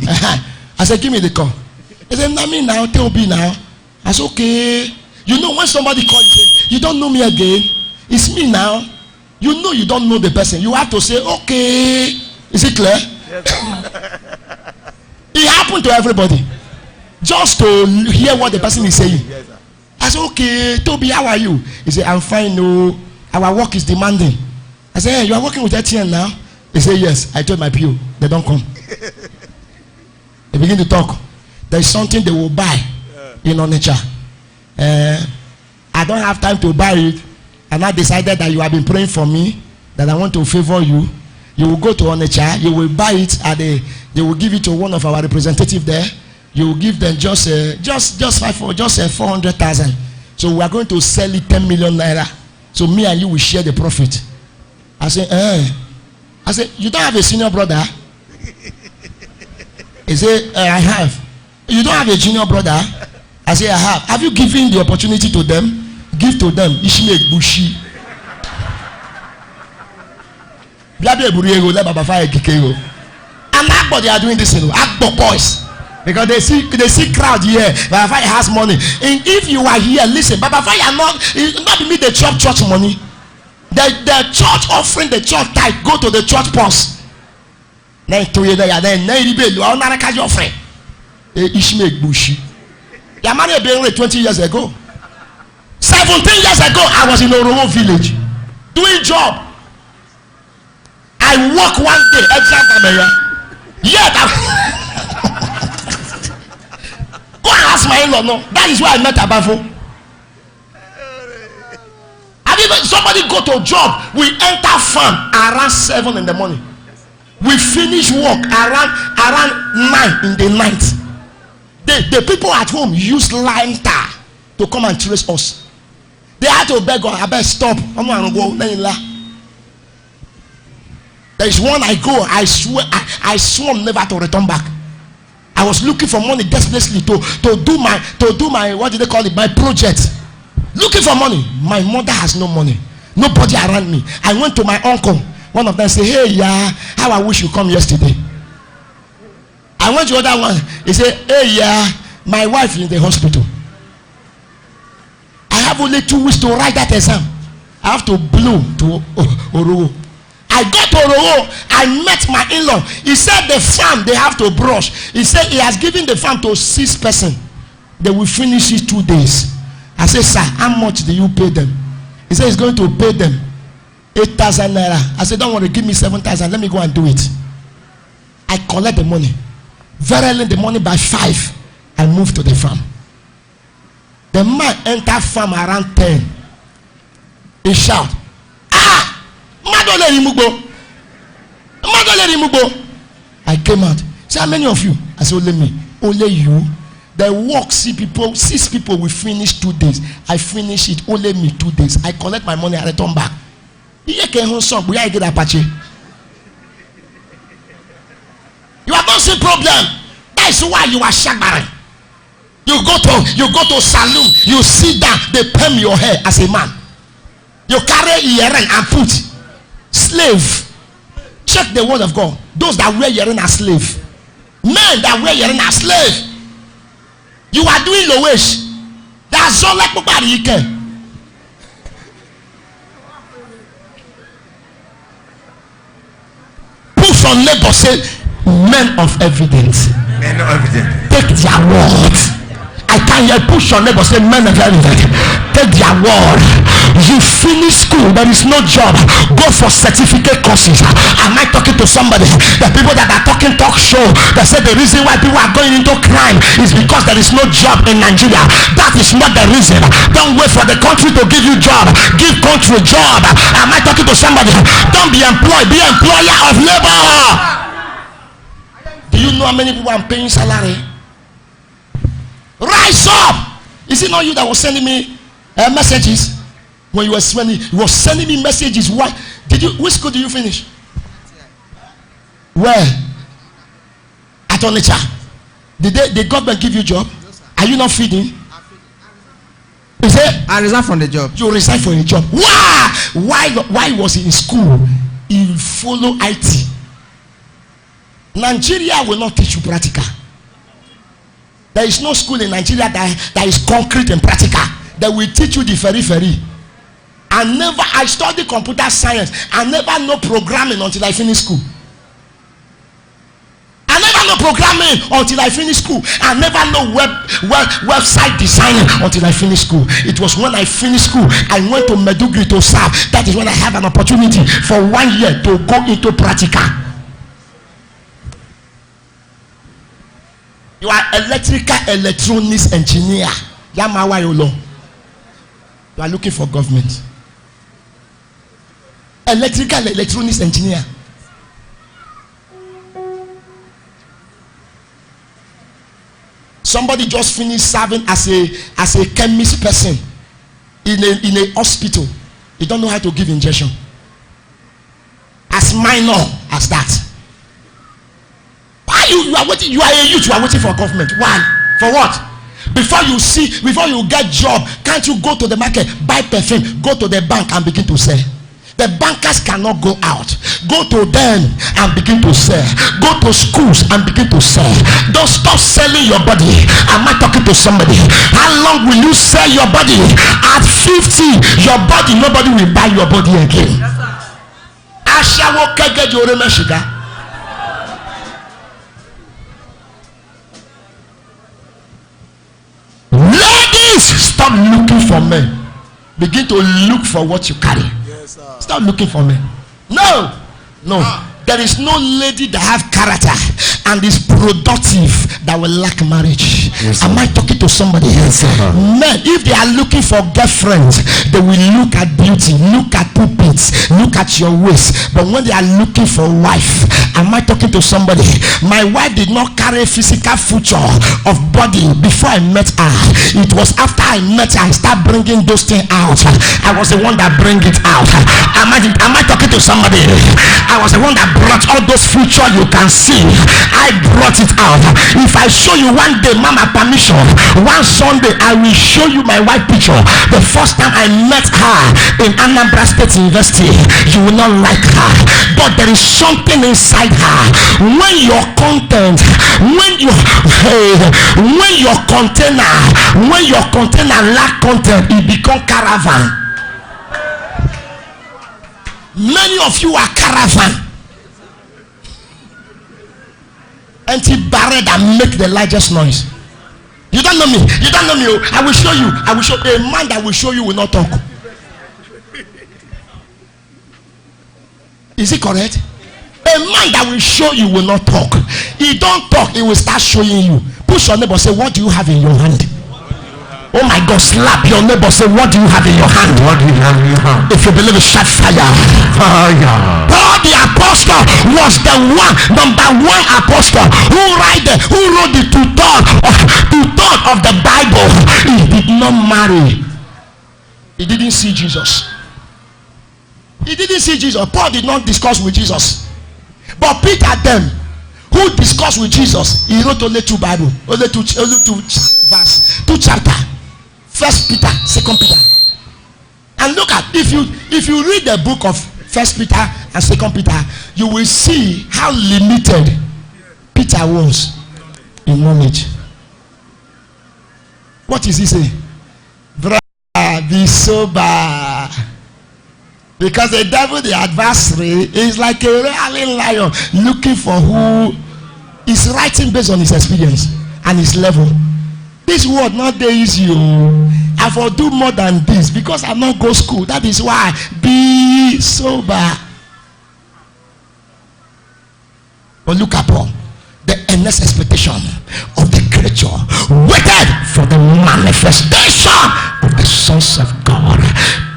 I said, give me the call. He said, not me now, Toby now. I said, okay. You know when somebody calls you, say, you don't know me again. It's me now. You know you don't know the person. You have to say, okay. Is it clear? Yes, it happened to everybody. Just to hear what the person is saying. Yes, I said, okay, Toby, how are you? He said, I'm fine. No, our work is demanding. I said, hey, you are working with ATN now? He said, yes. I told my PO, they don't come. They begin to talk. There is something they will buy in Onitsha. I don't have time to buy it. And I decided that you have been praying for me, that I want to favor you. You will go to Onitsha, you will buy it they will give it to one of our representatives there. You will give them just 400,000. So we are going to sell it 10 million naira. So me and you will share the profit. I said, you don't have a senior brother? He said, I have. You don't have a junior brother? I said, I have. Have you given the opportunity to them? Give to them. Ishmael Bushi. And Akbo, they are doing this, Akbo boys. Because they see crowd here. Baba Fire has money. And if you are here, listen, Baba Fire not me the church money. The church offering, the church tithe go to the church purse. Then Ishmael Bushi. Your money been 20 years ago. 17 years ago, I was in Oromo village doing job. I work one day, exam area. Yet go and ask my in-law. No, that is where I met Abafo. Have you somebody go to a job? We enter farm around 7 in the morning. We finish work around 9 in the night. The people at home use lime tar to come and trace us. They had to beg God, I better stop. I'm not going to go. There is one I go, I swear, I swore never to return back. I was looking for money desperately to do my what do they call it, my project. Looking for money. My mother has no money, nobody around me. I went to my uncle. One of them said, hey, yeah, how I wish you come yesterday. I went to the other one. He said, hey, yeah, my wife is in the hospital. I have only 2 weeks to write that exam. I have to blow to Orowo. I got to Orowo. I met my in-law. He said the farm they have to brush. He said he has given the farm to 6 persons. They will finish it 2 days. I said, sir, how much do you pay them? He said he's going to pay them 8,000 naira. I said, don't worry, give me 7,000. Let me go and do it. I collect the money. Very early in the morning by 5, I moved to the farm. The man entered farm around 10. He shout, Madole Rimugo. I came out. Say, how many of you? I said, only me. Only you. The work, 6 people will finish 2 days. I finish it, only me 2 days. I collect my money, I return back. You have not seen problem. That's why you are shaggering. You go to saloon, you sit down, they perm your hair as a man. You carry earring and put slave. Check the word of God. Those that wear earring are slave. Men that wear earring are slave. You are doing low wage. That's all like nobody you can. Put from labor say Men of evidence. Men of evidence. Take their word. I can't hear. Push your neighbor, say men of evidence. Take their word. You finish school, there is no job. Go for certificate courses. Am I talking to somebody? The people that are talking talk show, they say the reason why people are going into crime is because there is no job in Nigeria. That is not the reason. Don't wait for the country to give you job. Give country job. Am I talking to somebody? Don't be employed. Be employer of labor. Do you know how many people I'm paying salary? Rise up. Is it not you that was sending me messages when you were sending me messages? Why did you? Which school did you finish? Where? At Onitsha. Did the government give you job? Are you not feeding? You say I resigned from the job. You resigned from a job. Why was he in school? He follow IT. Nigeria will not teach you practical. There is no school in Nigeria that is concrete and practical. That will teach you the very. I studied computer science. I never know programming until I finish school. I never know programming until I finish school. I never know website designing until I finish school. It was when I finished school, I went to Medugri to serve. That is when I have an opportunity for 1 year to go into practical. You are electrical electronics engineer. Yamawa Yolo. You are looking for government. Electrical electronics engineer. Somebody just finished serving as a chemist person in a hospital. You don't know how to give injection. As minor as that. Why you are waiting? You are a youth. You are waiting for government. Why? For what? Before you get job, can't you go to the market, buy perfume, go to the bank and begin to sell? The bankers cannot go out. Go to them and begin to sell. Go to schools and begin to sell. Don't stop selling your body. Am I talking to somebody? How long will you sell your body? At 50, your body, nobody will buy your body again. Ladies, stop looking for men. Begin to look for what you carry. Stop looking for me. No. There is no lady that have character and is productive that will lack marriage. Yes, am I talking to somebody? Yes, men, if they are looking for girlfriends, they will look at beauty, look at pulpits, look at your waist. But when they are looking for wife, am I talking to somebody? My wife did not carry physical feature of body before I met her. It was after I met her I start bringing those things out. I was the one that bring it out. Am I talking to somebody? I was the one that brought all those features you can see. I brought it out. If I show you one day, mama permission, one Sunday I will show you my white picture. The first time I met her in Anambra State University, you will not like her, but there is something inside her. When your content, when your container lack content, it become caravan. Many of you are caravan. Empty barrel that make the largest noise. You don't know me. I will show you. A man that will show you will not talk. Is it correct? A man that will show you will not talk. He don't talk, he will start showing you. Push your neighbor, say, what do you have in your hand? Oh my God, slap your neighbor, say, what do you have in your hand? What do you have in your hand? If you believe it, shout fire. Fire. Paul the apostle was the number one apostle who wrote the two-third of the Bible. He did not marry. He didn't see Jesus. Paul did not discuss with Jesus. But Peter, them who discussed with Jesus, he wrote only two Bible, only two verse, 2 chapter. 1 Peter, 2 Peter. And look at, if you read the book of 1 Peter and 2 Peter, you will see how limited Peter was in knowledge. What is he saying? Brother, be sober. Because the devil, the adversary, is like a roaring lion looking for who He's writing based on his experience and his level. This word not dey easy. I for do more than this because I not go school. That is why be sober. But look at Paul. The earnest expectation of the creature waited for the manifestation of the sons of God.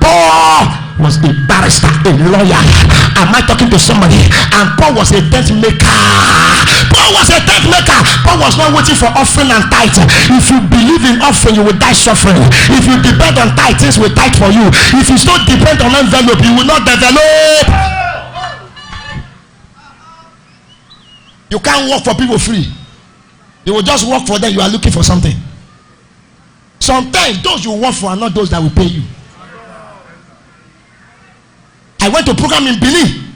Paul was a barrister, a lawyer. Am I talking to somebody? And Paul was a tent maker. Paul was a tent maker. Paul was not waiting for offering and tithe. If you believe in offering, you will die suffering. If you depend on tithe, things will tithe for you. If you still depend on envelope, you will not develop. You can't work for people free. You will just work for them. You are looking for something. Sometimes those you work for are not those that will pay you. I went to program in Benin.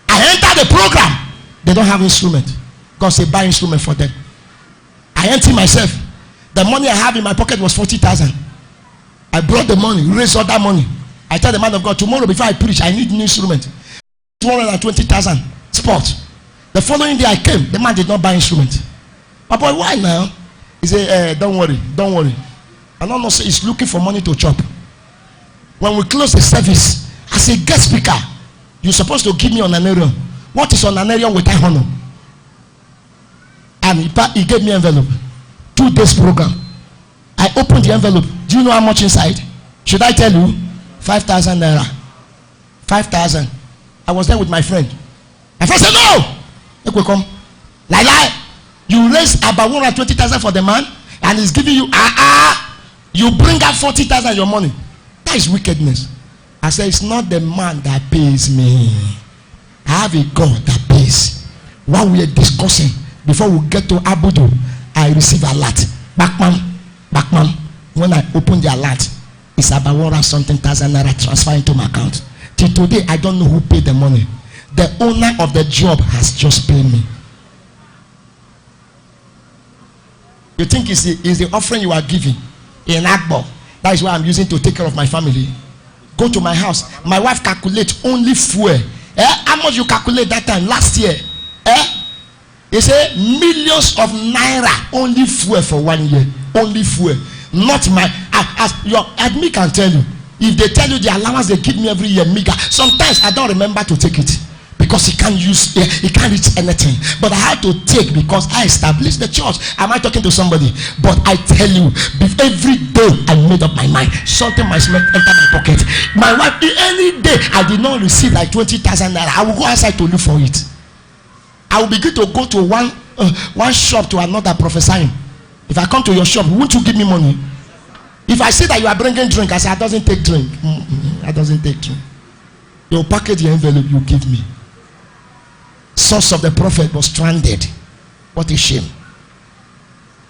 I entered the program. They don't have instrument. God said buy instrument for them. I empty myself. The money I have in my pocket was 40,000. I brought the money, raised all that money. I tell the man of God, tomorrow before I preach, I need new instrument. 220,000 spot. The following day I came, the man did not buy instrument. But boy, why now? He said, don't worry. I don't know, say he's looking for money to chop. When we close the service, as a guest speaker, you're supposed to give me honorarium. What is honorarium without honor? And he gave me envelope. 2 days program. I opened the envelope. Do you know how much inside? Should I tell you? 5,000 naira. 5,000. I was there with my friend. My friend said, no! Come. Lie. You raise about 120,000 for the man, and he's giving you you bring out 40,000 your money. That is wickedness. I said, it's not the man that pays me. I have a God that pays. While we are discussing, before we get to Abudu, I receive a alert. Backman. When I open the alert, it's about 100,000 naira transfer into my account. Till today, I don't know who paid the money. The owner of the job has just paid me. You think it's the offering you are giving in Agbo? That is what I'm using to take care of my family. Go to my house. My wife calculates only fuel. How much you calculate that time last year? They say millions of naira only fuel for 1 year. Only fuel. Not my as your admin can tell you. If they tell you the allowance they give me every year, mega. Sometimes I don't remember to take it. Because he can't reach anything. But I had to take because I established the church. Am I talking to somebody? But I tell you, every day I made up my mind. Something might enter my pocket. My wife, any day I did not receive like 20,000 naira, I will go outside to look for it. I will begin to go to one shop to another prophesying. If I come to your shop, won't you give me money? If I see that you are bringing drink, I say I doesn't take drink. I doesn't take drink. You package the envelope you give me. Source of the prophet was stranded. What a shame.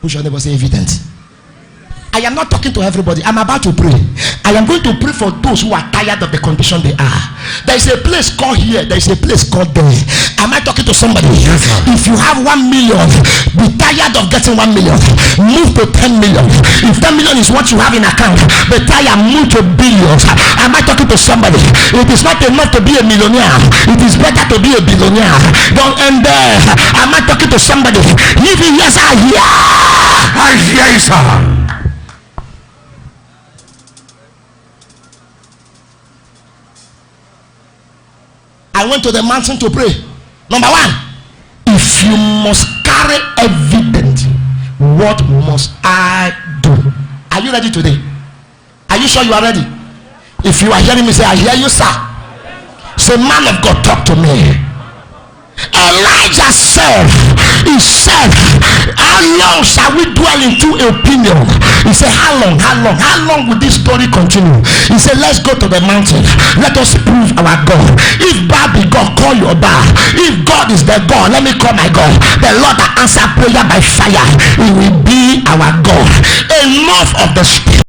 Who shall never say evident? I am not talking to everybody. I'm about to pray. I am going to pray for those who are tired of the condition they are. There is a place called here. There is a place called there. Am I talking to somebody? Yes, if you have 1 million, be tired of getting 1 million. Move to 10 million. If 10 million is what you have in account, be tired, move to billions. Am I talking to somebody? It is not enough to be a millionaire. It is better to be a billionaire. Don't end there. Am I talking to somebody? If yes, I hear. I hear you, sir. I went to the mountain to pray. Number 1, if you must carry evidence, what must I do? Are you ready today? Are you sure you are ready? If you are hearing me, say, I hear you, sir. Say, man of God, talk to me. Elijah said, he said, how long shall we dwell in two opinion? He said, how long will this story continue? He said, let's go to the mountain, let us prove our God. If Baal be God, call your Baal. If God is the God, let me call my God. The Lord that answer prayer by fire, he will be our God. Enough of the spirit.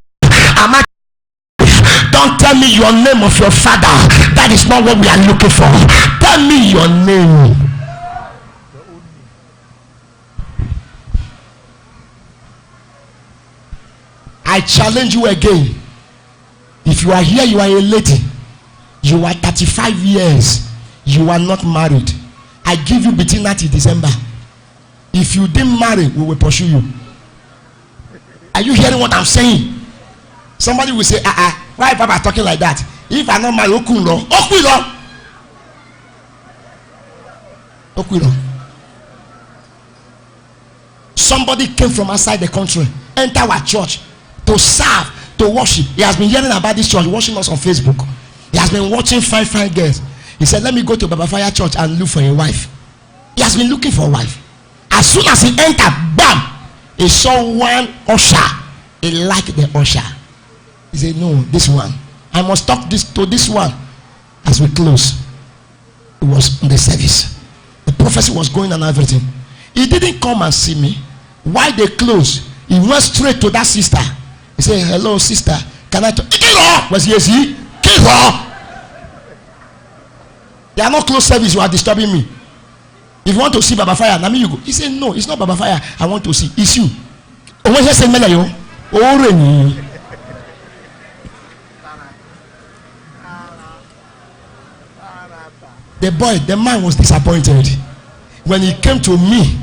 Don't tell me your name of your father. That is not what we are looking for. Tell me your name. I challenge you again. If you are here, you are a lady. You are 35 years. You are not married. I give you between now till December. If you didn't marry, we will pursue you. Are you hearing what I'm saying? Somebody will say, why Papa talking like that? If I not marry, Okwilo. Somebody came from outside the country, enter our church to serve, to worship. He has been hearing about this church, watching us on Facebook. He has been watching fine girls. He said, let me go to Baba Fire Church and look for a wife. He has been looking for a wife. As soon as he entered, bam, he saw one usher. He liked the usher. He said, no, this one. I must talk to this one. As we close, it was in the service. The prophecy was going and everything. He didn't come and see me. Why they closed? He went straight to that sister. He said, hello, sister. Can I talk? Was yes, he? They are not close service. You are disturbing me. If you want to see Baba Fire, now you go. He said, no, it's not Baba Fire. I want to see. It's you. The man was disappointed. When he came to me,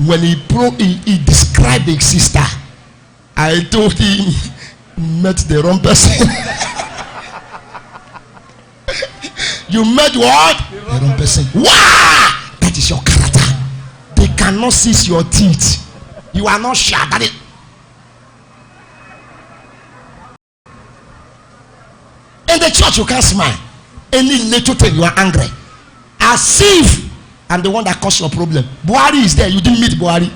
when he described the sister, I told him, met the wrong person. You met what? The wrong person. Wow! That is your character. They cannot seize your teeth. You are not sure that it. In the church, you can't smile. Any little thing, you are angry. As if I'm the one that caused your problem. Buhari is there. You didn't meet Buhari.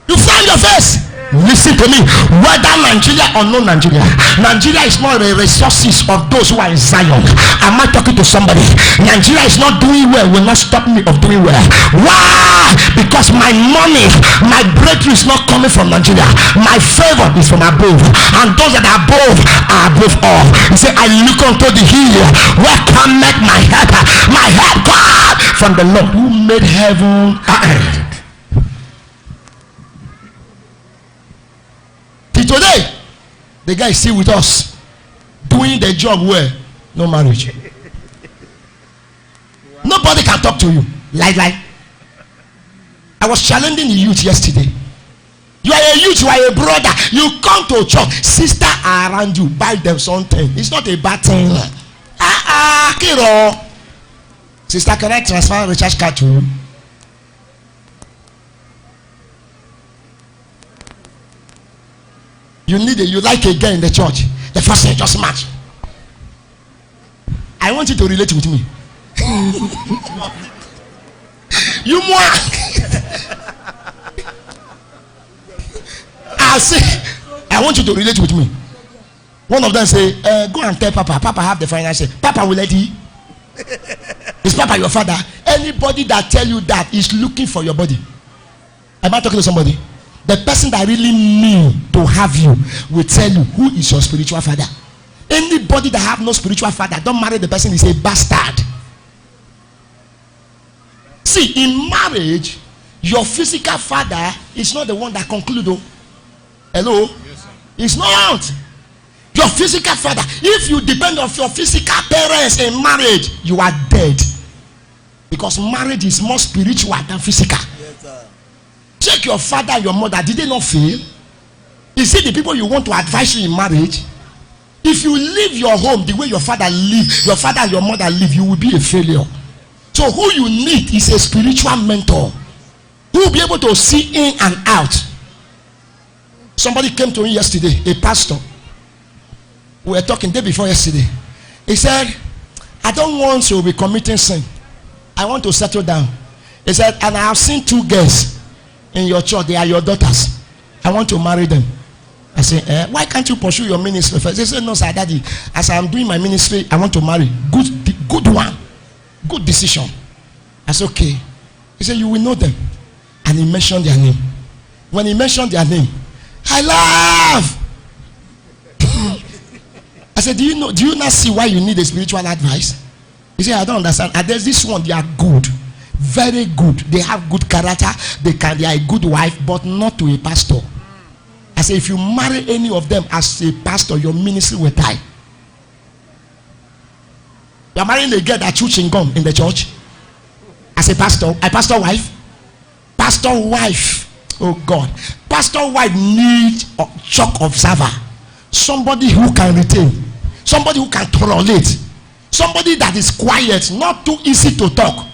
You find your face. Listen to me. Whether Nigeria or no Nigeria, Nigeria is not the resources of those who are in Zion. Am I talking to somebody? Nigeria is not doing well. Will not stop me of doing well. Why? Because my money, my breakthrough is not coming from Nigeria. My favor is from above, and those that are above all. He said, I look unto the hill, where can make my help? My help, God, from the Lord who made heaven and earth. Today, the guy is still with us, doing the job where no marriage. Nobody can talk to you. Like. I was challenging the youth yesterday. You are a youth, you are a brother. You come to church, sister are around you, buy them something. It's not a bad thing. Kiro. Sister, can I transfer a recharge card to you? You need you like a girl in the church. The first thing, just match. I want you to relate with me. You more. I want you to relate with me. One of them say, go and tell Papa. Papa have the financial. Papa will let you. Is Papa your father? Anybody that tell you that is looking for your body. Am I talking to somebody? The person that really need to have you will tell you who is your spiritual father. Anybody that have no spiritual father, don't marry the person, is a bastard. See, in marriage, your physical father is not the one that concludes. Hello? Yes, sir. It's not. Your physical father. If you depend on your physical parents in marriage, you are dead. Because marriage is more spiritual than physical. Yes, sir. Check your father and your mother. Did they not fail? Is it the people you want to advise you in marriage? If you leave your home the way your father lived, your father and your mother live, you will be a failure. So who you need is a spiritual mentor who will be able to see in and out. Somebody came to me yesterday, a pastor. We were talking day before yesterday. He said, I don't want to be committing sin. I want to settle down. He said, and I have seen 2 girls in your church. They are your daughters. I want to marry them. I said, why can't you pursue your ministry first? They said, no, sir, daddy. As I am doing my ministry, I want to marry. Good one. Good decision. I said, okay. He said, you will know them. And he mentioned their name. When he mentioned their name, I laugh. I said, do you not see why you need a spiritual advice? He said, I don't understand. And there's this one, they are good. Very good. They have good character. They are a good wife, but not to a pastor. I said, if you marry any of them as a pastor, your ministry will die. You are marrying a girl that chews chewing gum in the church. as a pastor, a pastor wife. Pastor wife, oh God, pastor wife needs a shock observer, somebody who can retain, somebody who can tolerate, somebody that is quiet, not too easy to talk.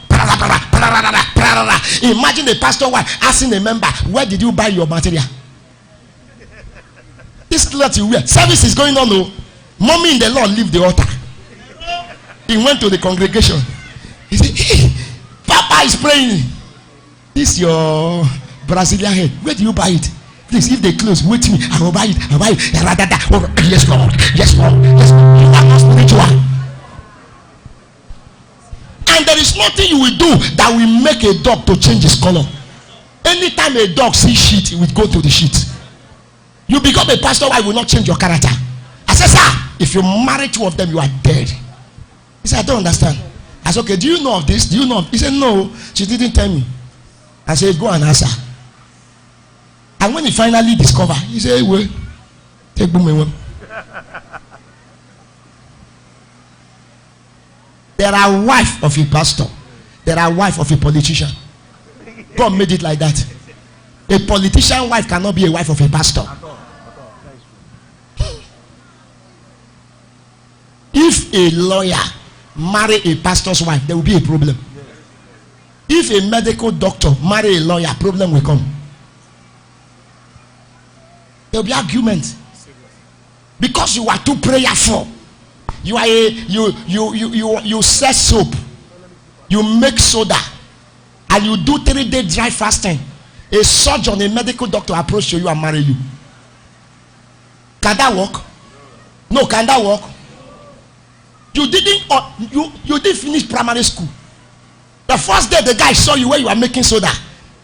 Imagine a pastor wife asking a member, where did you buy your material? This cloth you wear, service is going on. Oh, mommy in the Lord leave the altar. He went to the congregation. He said, hey, Papa is praying. This your Brazilian head. Where do you buy it? Please, if they close, wait me. I will buy it. I will buy it. Yes, Lord. Yes, Lord. Yes, Lord. You are not spiritual. And there is nothing you will do that will make a dog to change his color. Anytime a dog sees shit, it will go to the shit. You become a pastor, why will not change your character? I said, sir, if you marry two of them, you are dead. He said, I don't understand. I said, okay, do you know of this? Do you know of? He said, no, she didn't tell me. I said, go and answer. And when he finally discovered, he said, hey, well, take boom. There are wife of a pastor. There are wife of a politician. God made it like that. A politician wife cannot be a wife of a pastor. If a lawyer marry a pastor's wife, there will be a problem. If a medical doctor marry a lawyer, problem will come. There will be argument. Because you are too prayerful. You are you sell soap. You make soda. And you do 3-day dry fasting. A surgeon, a medical doctor approach you and marry you. Can that work? No, can that work? You didn't finish primary school. The first day the guy saw you where you are making soda.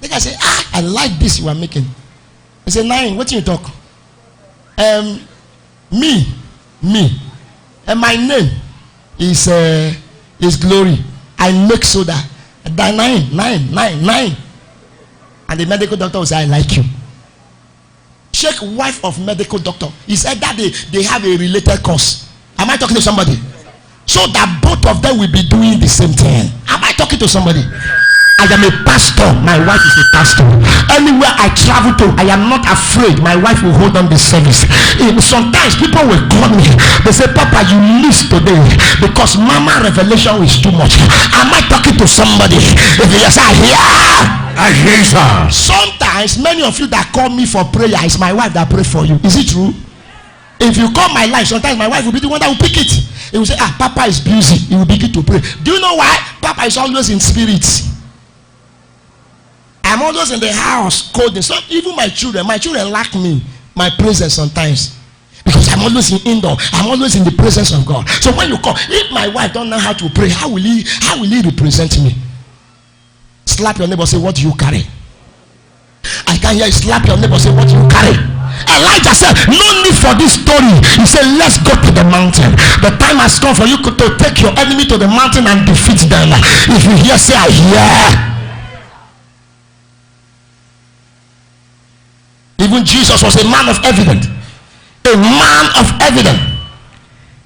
The guy said, I like this you are making. He said, Nine, what you talk? Me. And my name is Glory. I make soda. Nine. And the medical doctor will say, I like you. Check wife of medical doctor. He said that they have a related cause. Am I talking to somebody? So that both of them will be doing the same thing. Am I talking to somebody? I am a pastor. My wife is a pastor. Anywhere I travel to, I am not afraid. My wife will hold on the service. Sometimes people will call me. They say, Papa, you missed today because Mama revelation is too much. Am I talking to somebody? If you say, I hear you. Sometimes many of you that call me for prayer, it's my wife that pray for you. Is it true? If you call my life, sometimes my wife will be the one that will pick it. He will say, Papa is busy. He will begin to pray. Do you know why? Papa is always in spirit. I'm always in the house coding. So even my children lack me, my presence sometimes. Because I'm always in indoor. I'm always in the presence of God. So when you call, if my wife don't know how to pray, how will he represent me? Slap your neighbor, say, what do you carry? I can hear you. Slap your neighbor, say, what do you carry? Elijah said, no need for this story. He said, let's go to the mountain. The time has come for you to take your enemy to the mountain and defeat them. If you hear, say, I hear. Even Jesus was a man of evidence. A man of evidence.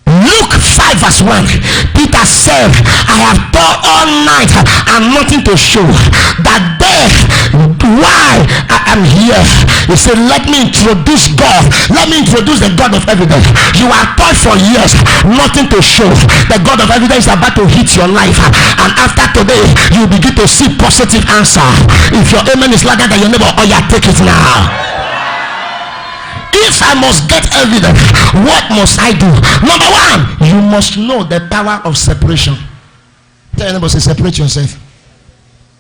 Luke 5 verse 1. Peter said, I have toiled all night and nothing to show. That day, why I am here. He said, let me introduce God. Let me introduce the God of evidence. You are toiled for years, nothing to show. The God of evidence is about to hit your life. And after today, you begin to see positive answer. If your amen is louder than your neighbor, oh yeah, take it now. If I must get evidence, what must I do? Number one, you must know the power of separation. Tell your neighbor, say, separate yourself.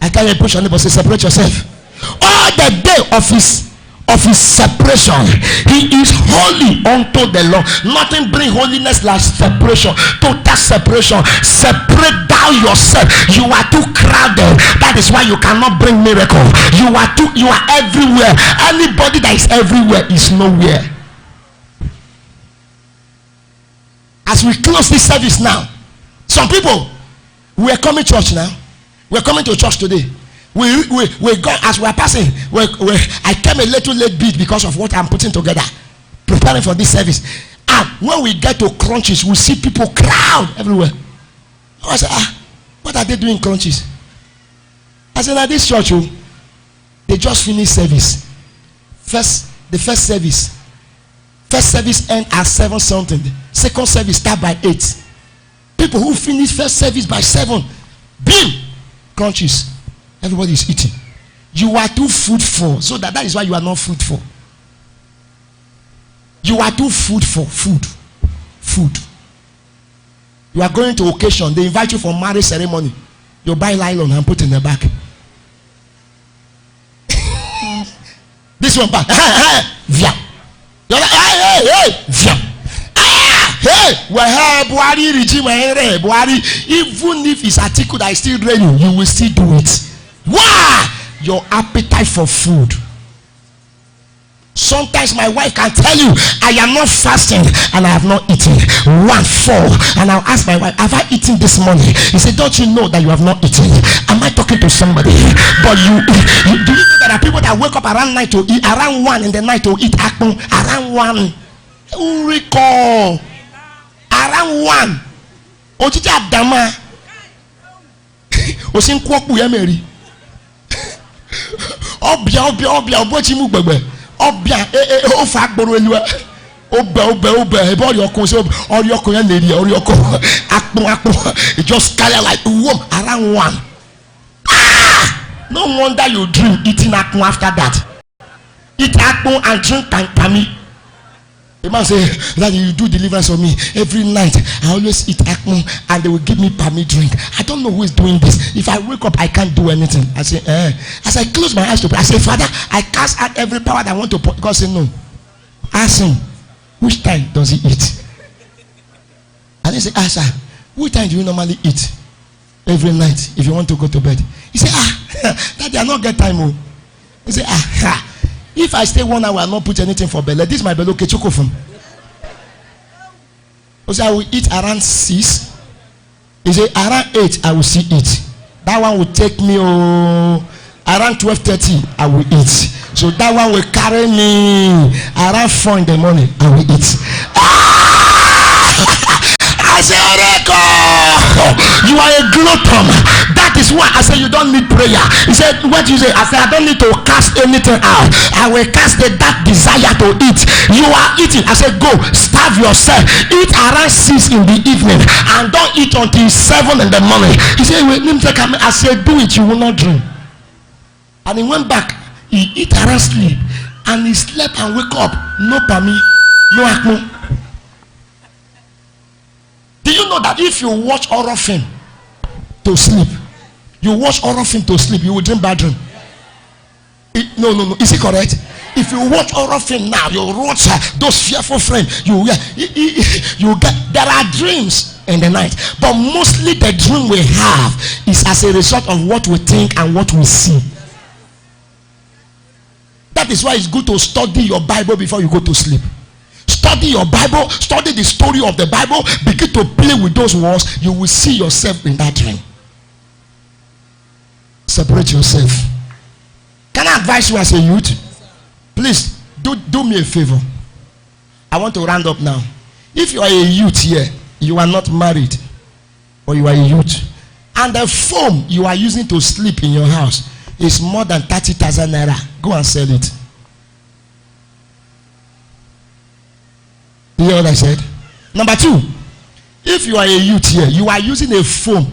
I can't even push your neighbor, say, separate yourself. All the day of his separation, he is holy unto the Lord. Nothing bring holiness like separation. Total separation. Separate down yourself. You are too crowded. That is why you cannot bring miracle. You are everywhere. Anybody that is everywhere is nowhere. As we close this service now, some people, we are coming to church now. We are coming to church today. We go as we are passing. I came a little late bit because of what I'm putting together, preparing for this service. And when we get to crunches, we see people crowd everywhere. I say, what are they doing crunches? I said, now this church, they just finished service. The first service end at 7 something. Second service start by 8. People who finish first service by 7, beam, crunches. Everybody is eating. You are too fruitful, so that is why you are not fruitful. You are too fruitful. Food. You are going to occasion. They invite you for marriage ceremony. You buy nylon and put in the back. This one back. Via. You're like, hey, via. Hey, Buhari regime, Buhari. Even if it's article that is still raining, you will still do it. Why? Your appetite for food. Sometimes my wife can tell you, I am not fasting and I have not eaten. 1, 4. And I'll ask my wife, have I eaten this morning? He said, don't you know that you have not eaten? Am I talking to somebody? But do you know there are people that wake up around 9 to eat, around 1 in the night to eat akpon, around 1. Who recall? Around 1. Ojija Dama. Osin Kwaku Yameri. Obia, obochi mu gbegbe. Obia o fa gboro elu obe ebo yokun so oriyokun yan lady oriyokun akpon it just carry like worm around 1. No wonder you dream eating akpon after that. Eat akpon and drink kankami. The man say that you do deliverance for me every night. I always eat akpon and they will give me palmy drink. I don't know who is doing this. If I wake up, I can't do anything. I say, as I close my eyes to pray, I say, Father, I cast out every power that I want to put. God say no. Ask him, which time does he eat? And he say, sir, which time do you normally eat? Every night if you want to go to bed. He say, Daddy, I not get time. Oh. He say, if I stay 1 hour and not put anything for belly, this is my belly. Okay, chokofum. So I will eat around 6. He say around 8 I will see it. That one will take me around 12:30 I will eat. So that one will carry me around 4 in the morning. I will eat. I say, you are a glutton. That is why I say you don't need prayer. He said, what you say? I said, I don't need to cast anything out. I will cast the dark desire to eat. You are eating. I said, go starve yourself. Eat around 6 in the evening and don't eat until 7 in the morning. He said, wait, I said, do it, you will not dream. And he went back. He eat around sleep and he slept and wake up. No pami, no akmo. Do you know that if you watch horror film to sleep, you watch horror film to sleep, you will dream bad dream? No. Is it correct? If you watch horror film now, you watch those fearful films, you get, there are dreams in the night, but mostly the dream we have is as a result of what we think and what we see. That is why it's good to study your Bible before you go to sleep. Study your Bible, study the story of the Bible, begin to play with those words. You will see yourself in that dream. Separate yourself. Can I advise you as a youth? Please do me a favor. I want to round up now. If you are a youth here, you are not married, or you are a youth, and the phone you are using to sleep in your house is more than 30,000 naira, go and sell it. You hear what I said? Number 2, if you are a youth here, you are using a phone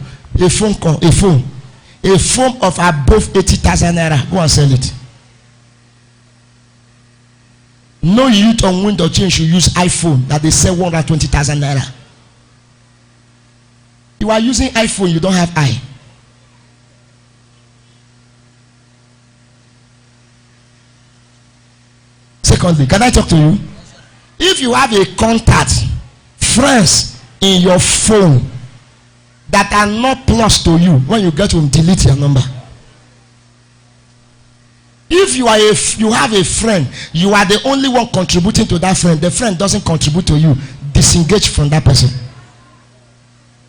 of above 80,000 naira, go and sell it. No youth on window change should use iPhone that they sell 120,000 naira. You are using iPhone, you don't have eye. Secondly, can I talk to you? If you have a contact, friends in your phone that are not plus to you, when you get home, delete your number. If you have a friend, you are the only one contributing to that friend, the friend doesn't contribute to you, disengage from that person.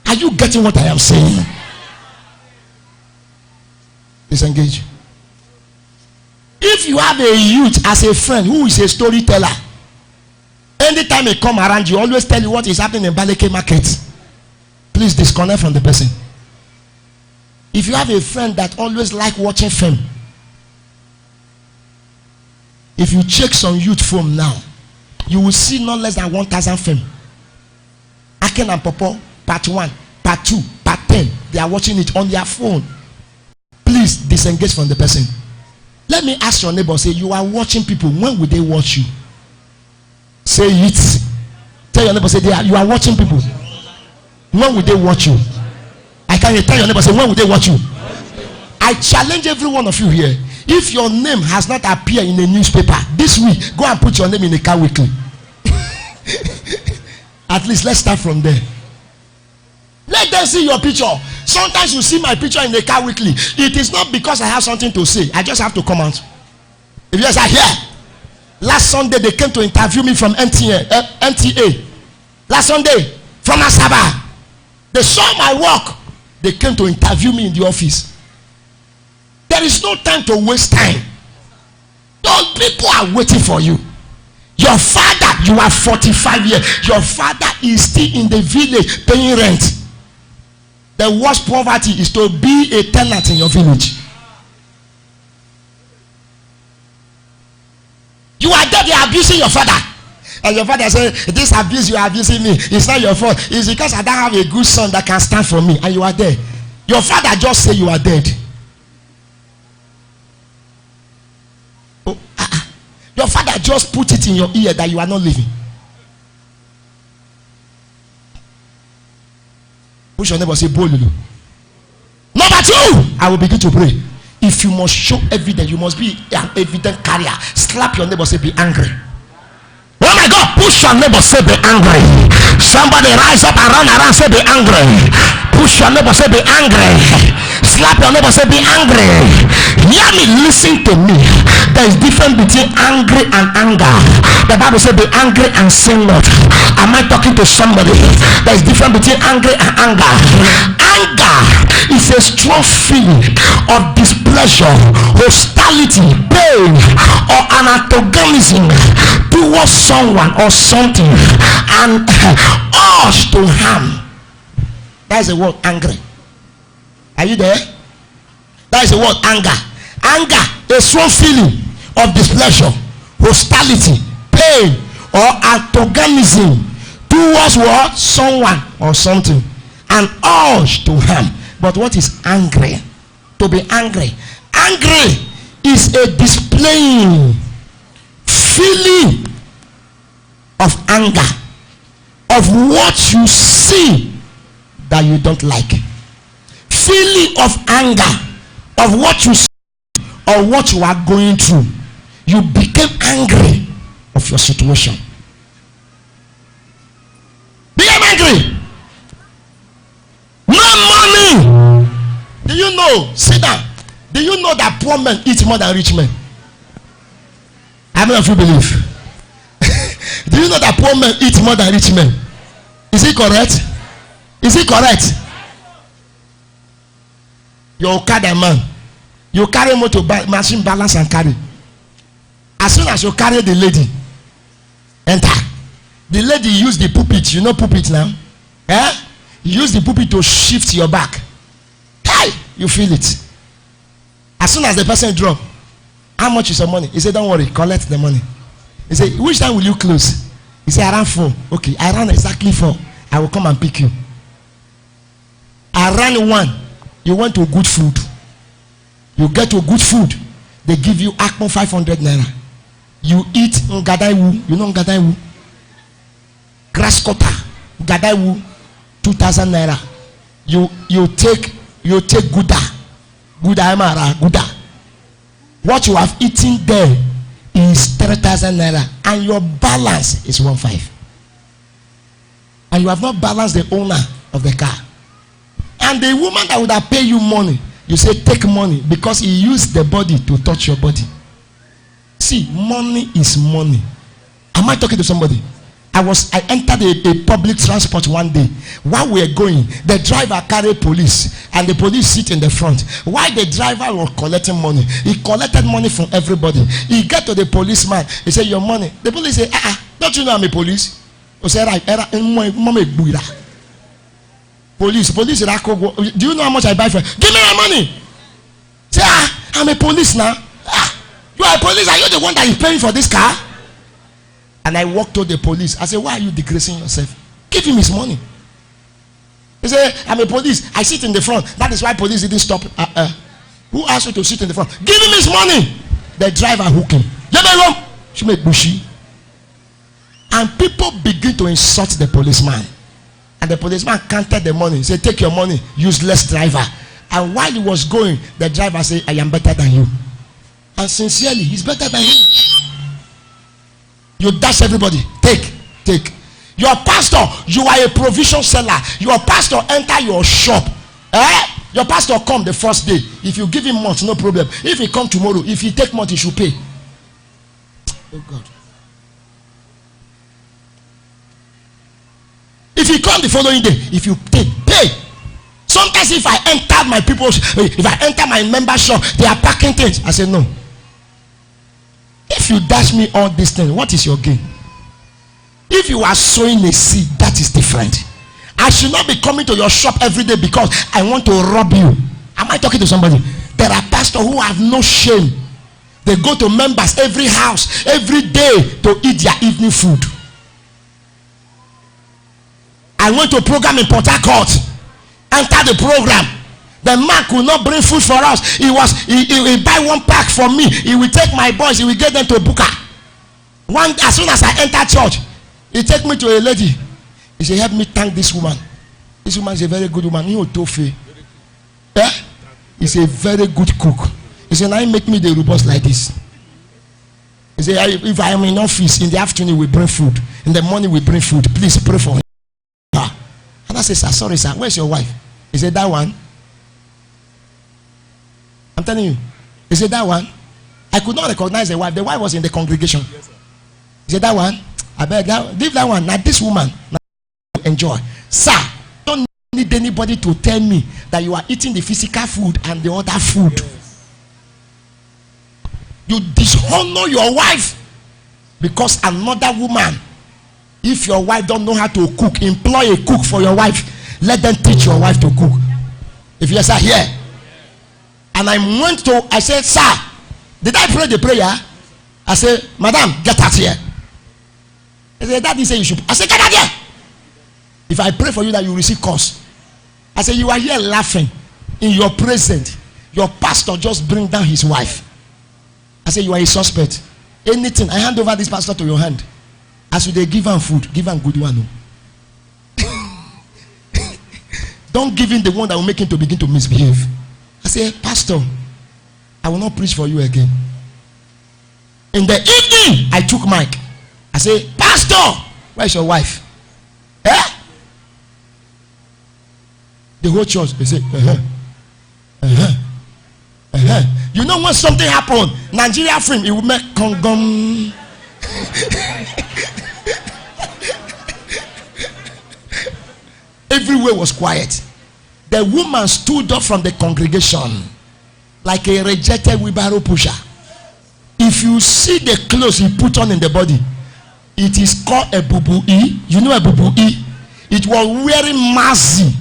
Are you getting what I am saying? Disengage. If you have a youth as a friend who is a storyteller, anytime he come around, you always tell you what is happening in Baleke market. Please disconnect from the person. If you have a friend that always like watching film, if you check some youth film now, you will see not less than 1,000 film. Aken and Popo, part 1, part 2, part 10. They are watching it on their phone. Please disengage from the person. Let me ask your neighbor, say, you are watching people. When will they watch you? Say it. Tell your neighbor, say, you are watching people. When will they watch you? I can tell your neighbor, say, when will they watch you? I challenge every one of you here. If your name has not appeared in a newspaper this week, go and put your name in a car weekly. At least let's start from there. Let them see your picture. Sometimes you see my picture in the car weekly. It is not because I have something to say. I just have to come out. If you guys are here, last Sunday they came to interview me from NTA. Last Sunday from Asaba. They saw my work. They came to interview me in the office. There is no time to waste time. Those people are waiting for you. Your father, you are 45 years. Your father is still in the village paying rent. The worst poverty is to be a tenant in your village. You are there, they are abusing your father. And your father says, this abuse you are abusing me. It's not your fault. It's because I don't have a good son that can stand for me. And you are there. Your father just say you are dead. Your father just put it in your ear that you are not living. Push your neighbor, say, Bolulu. Number 2, I will begin to pray. If you must show evidence, you must be an evident carrier. Slap your neighbor, say, be angry. Oh my God, push your neighbor, say, be angry. Somebody rise up and run around, say, be angry. Push your neighbor, say, be angry. Slap your neighbor, say, be angry. Hear me, listen to me. There is difference between angry and anger. The Bible says, be angry and sin not. Am I talking to somebody? There is difference between angry and anger. Anger is a strong feeling of displeasure, hostility, pain, or an antagonism towards someone or something, and urge to harm. That is the word angry. Are you there? That is the word anger. Anger, a strong feeling of displeasure, hostility, pain, or antagonism towards what? Someone or something, an urge to harm. But what is angry? To be angry. Angry is a displaying feeling of anger, of what you see that you don't like. Feeling of anger of what you see or what you are going through. You became angry of your situation. Became angry. No money. Do you know? Sit down. Do you know that poor men eat more than rich men? How many of you believe? Do you know that poor men eat more than rich men? Is it correct? Is it correct? You're Okada man. You carry motor machine balance and carry. As soon as you carry the lady, enter. The lady use the pulpit. You know pulpit now? Eh? You use the pulpit to shift your back. Hey, you feel it. As soon as the person drop, how much is your money? He said, don't worry, collect the money. He said, which time will you close? He said, around 4. Okay, I ran exactly 4. I will come and pick you. I ran 1. You went to good food. You get to good food. They give you akpo 500 naira. You eat ngadaiwu. You know ngadaiwu? Grass cutter. Ngadaiwu 2,000 naira. You take Gouda. What you have eaten there is 3,000 naira, and your balance is 1,500. And you have not balanced the owner of the car. And the woman that would have paid you money, you say take money because he used the body to touch your body. See, money is money. Am I talking to somebody? I entered a public transport one day. While we were going, the driver carried police, and the police sit in the front. While the driver was collecting money, he collected money from everybody. He got to the policeman. He said, your money. The police said, don't you know I'm a police? He said, Police, do you know how much I buy for? Give me my money. Say, I'm a police now. You are a police. Are you the one that is paying for this car? And I walked to the police. I said, why are you degrading yourself? Give him his money. He said, I'm a police. I sit in the front. That is why police didn't stop. Who asked you to sit in the front? Give him his money. The driver hooked him. She made bushy. And people begin to insult the policeman. And the policeman counted the money. He said, take your money, useless driver. And while he was going, the driver said, I am better than you. And sincerely, he's better than you. You dash everybody. Take. Your pastor, you are a provision seller. Your pastor enter your shop. Your pastor come the first day. If you give him month, no problem. If he come tomorrow, if he take month, he should pay. Oh God. If he come the following day, if you take, pay. Sometimes if I enter my member's shop, they are packing things. I say no. If you dash me all these things, what is your gain? If you are sowing a seed, that is different. I should not be coming to your shop every day because I want to rob you. Am I talking to somebody? There are pastors who have no shame. They go to members every house, every day to eat their evening food. I went to a program in Port Harcourt. Enter the program. The man could not bring food for us. He buy one pack for me. He will take my boys. He will get them to Buka. As soon as I enter church, he take me to a lady. He said, help me thank this woman. This woman is a very good woman. Yeah? He's a very good cook. He said, now make me the robust like this. He said, if I am in office, in the afternoon we bring food. In the morning we bring food. Please pray for her. And I said, sir, sorry sir, where's your wife? He said, that one. I'm telling you. He said, that one. I could not recognize the wife. The wife was in the congregation. Yes, sir. He said, that one. I beg that. Leave that one. Now this woman. Now enjoy. Sir, don't need anybody to tell me that you are eating the physical food and the other food. Yes. You dishonor your wife because another woman. If your wife don't know how to cook, employ a cook for your wife. Let them teach your wife to cook. If yes, sir, here. And I said, sir, did I pray the prayer? I said, madam, get out here. I said, daddy said you should. I said, get out here. If I pray for you that you receive curse. I said, you are here laughing in your presence. Your pastor just bring down his wife. I said, you are a suspect. Anything, I hand over this pastor to your hand. As they give him food, give him good one. Don't give him the one that will make him to begin to misbehave. I say, pastor, I will not preach for you again. In the evening, I took mic. I say, pastor, where's your wife? The whole church, they say, You know when something happened, Nigeria film, it will make Kongom. Everywhere was quiet. The woman stood up from the congregation like a rejected wheelbarrow pusher. If you see the clothes he put on in the body, it is called a bubu-e. You know a bubu-e? It was wearing massy.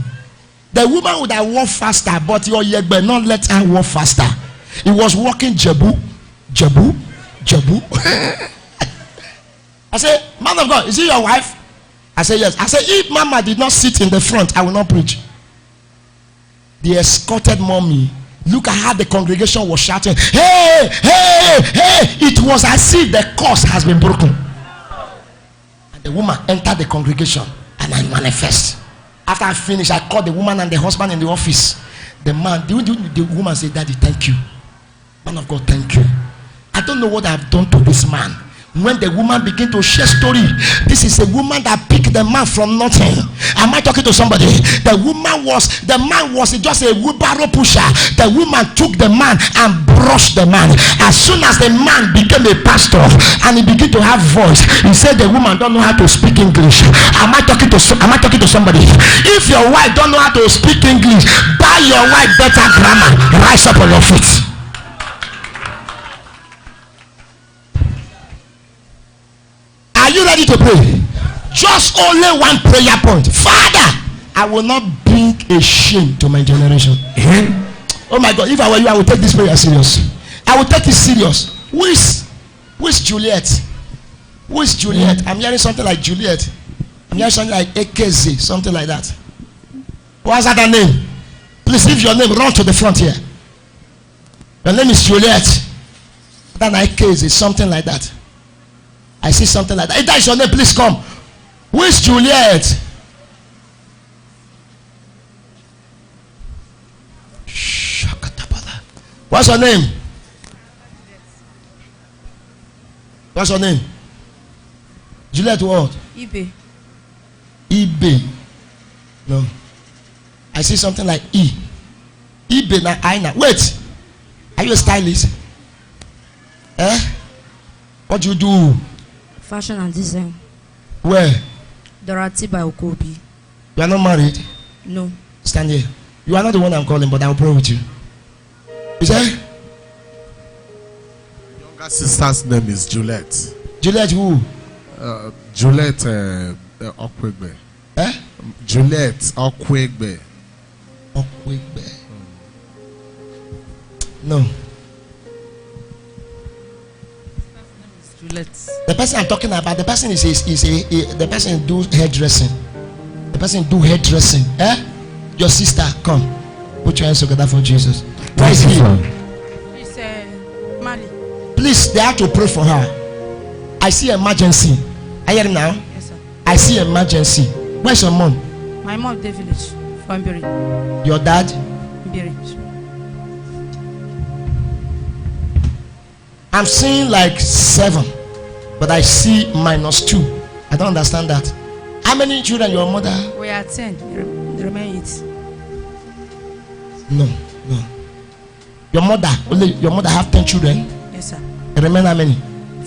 The woman would have walked faster, but your yegbe not let her walk faster. He was walking jabu. I said, man of God, is it your wife? I said, yes. I said, if mama did not sit in the front, I will not preach. They escorted mommy. Look at how the congregation was shouting, hey, hey, hey. It was as if the curse has been broken. And the woman entered the congregation and I manifest. After I finished, I called the woman and the husband in the office. The woman said, Daddy, thank you. Man of God, thank you. I don't know what I've done to this man. When the woman began to share story, this is a woman that picked the man from nothing. Am I talking to somebody? The man was just a wheelbarrow pusher. The woman took the man and brushed the man. As soon as the man became a pastor and he began to have voice, he said the woman don't know how to speak English. Am I talking to somebody? If your wife don't know how to speak English, buy your wife better grammar. Rise up on your feet. Are you ready to pray? Just only one prayer point. Father, I will not bring a shame to my generation. Oh my God, if I were you, I would take this prayer serious. I will take it serious. Who is Juliet? Who is Juliet? I'm hearing something like Juliet. I'm hearing something like AKZ, something like that. What's that name? Please, if your name, run to the front here. Your name is Juliet. Then AKZ, something like that. I see something like that. If that is your name, please come. Who is Juliet? What's your name? What's your name? Juliet what? Ibe. Ibe. No. I see something like E. Ibe na Aina. Wait. Are you a stylist? Eh? What do you do? Fashion and design. Where? Dorati by Okobi. You are not married? No. Stand here. You are not the one I'm calling, but I will pray with you. You say? Younger sister's name is Juliet. Juliet who? Juliet Okwegbe. Eh? Juliet Okwegbe. Okwegbe. No. Juliet. The person I'm talking about, the person is the person do hairdressing. The person do hairdressing. Eh? Your sister, come. Put your hands together for Jesus. Where is he? It's Mali. Please, they have to pray for her. I see emergency. Are you hearing now? Yes, sir. I see emergency. Where's your mom? My mom, the village. From Biri. Your dad? Biri. I'm seeing like 7, but I see -2. I don't understand that. How many children your mother? We are 10. The remaining 8. No. Your mother have 10 children. Yes, sir. The remaining how many?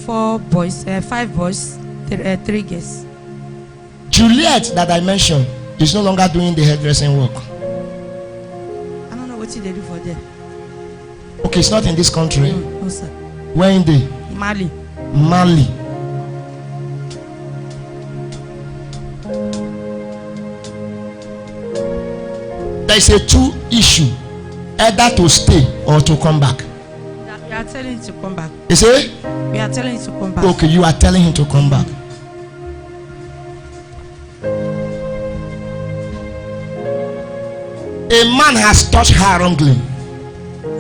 4 boys, 5 boys, 3 girls. Juliet that I mentioned is no longer doing the hairdressing work. I don't know what they do for them. Okay, it's not in this country. No, sir. Where in the? Mali. Mali. There is a 2 issue, either to stay or to come back. We are telling him to come back. You say? We are telling him to come back. Okay, you are telling him to come back. A man has touched her wrongly.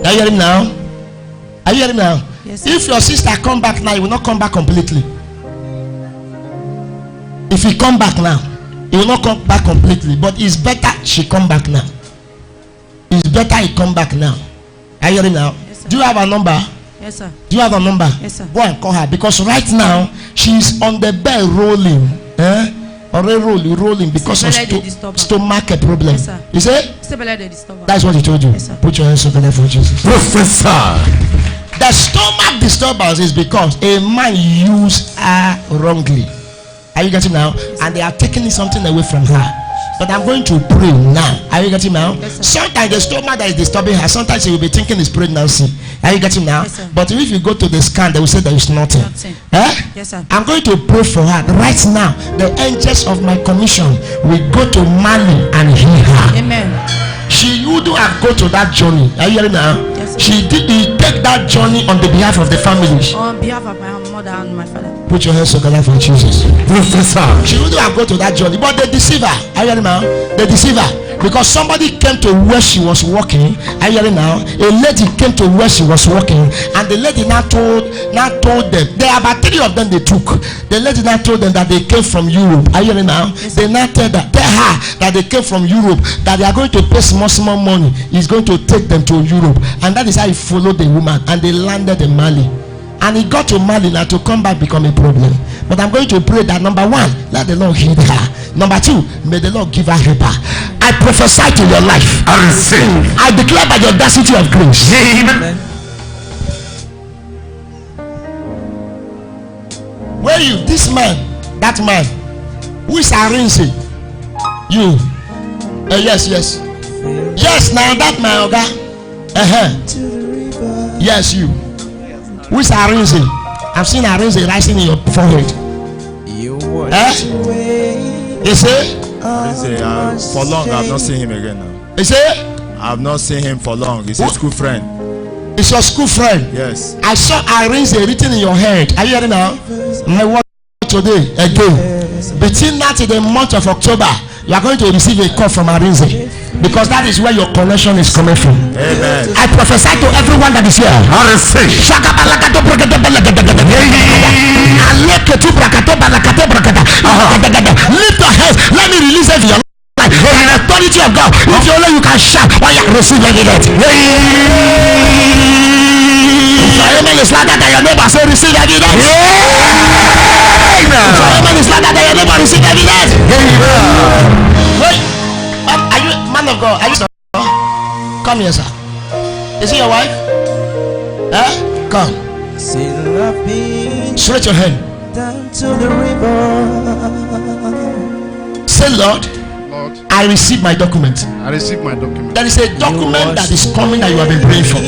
Are you hearing now? Are you hearing now? Yes, if your sister come back now, he will not come back completely. If he come back now, he will not come back completely. But it's better she come back now. It's better he come back now. Are you hearing now? Yes, sir. Do you have a number? Yes, sir. Do you have a number? Yes, sir. Go and call her, because right now she's on the bed rolling. Already rolling because of stomach problem. Yes, sir. You say? That's what he told you. Yes, sir. Put your hands together for Jesus. Professor. The stomach disturbance is because a man used her wrongly. Are you getting now? And they are taking something away from her. But I'm going to pray now. Are you getting now? Yes, sometimes the stomach that is disturbing her, sometimes she will be thinking it's pregnancy. Are you getting now? Yes, but if you go to the scan, they will say there is nothing. Yes, sir. I'm going to pray for her right now. The angels of my commission will go to Mali and heal her. Amen. She would have go to that journey. Are you hearing now? Yes, sir. He take that journey on the behalf of the family. On behalf of my mother and my father. Put your hands together for Jesus. Professor. She would have go to that journey, but they deceive her. Are you hearing now? They deceive her because somebody came to where she was walking. Are you hearing now? A lady came to where she was walking, and the lady now told them. There are about 3 of them they took. The lady now told them that they came from Europe. Are you hearing now? Yes, they now tell her that they came from Europe, that they are going to pay small money. He's going to take them to Europe, and that is how he followed the woman, and they landed in Mali. And he got to Mali now. To come back become a problem. But I'm going to pray that number 1, let the Lord heal her. Number 2, may the Lord give her help. I prophesy to your life. I receive. I declare by the audacity of grace. Amen. Where you? This man, that man. Who is Arinze? You. Yes. Yes, now that man, okay. Yes, you. Who is Arinze? I've seen Arinze rising in your forehead. You say? For long, I've not seen him again now. You say? I've not seen him for long. He's a school friend. It's your school friend? Yes. I saw Arinze written in your head. Are you hearing now? My word today again. Between now to the month of October, you are going to receive a call from Arinze, because that is where your connection is coming from. Amen. I prophesy to everyone that is here. Lift your hands. Let me release it for your life. In the authority of God. If you only you can shout, why you receive evidence. Amen is louder than your neighbor. Say receive evidence. Amen is louder than your neighbor. Receive evidence. Wait, are you man of God? Are you? Come here, sir. Is he your wife? Come. Stretch your hand. Down to the river. Say, Lord, Lord, I receive my document. I received my document. There is a document that is coming that you have been praying for.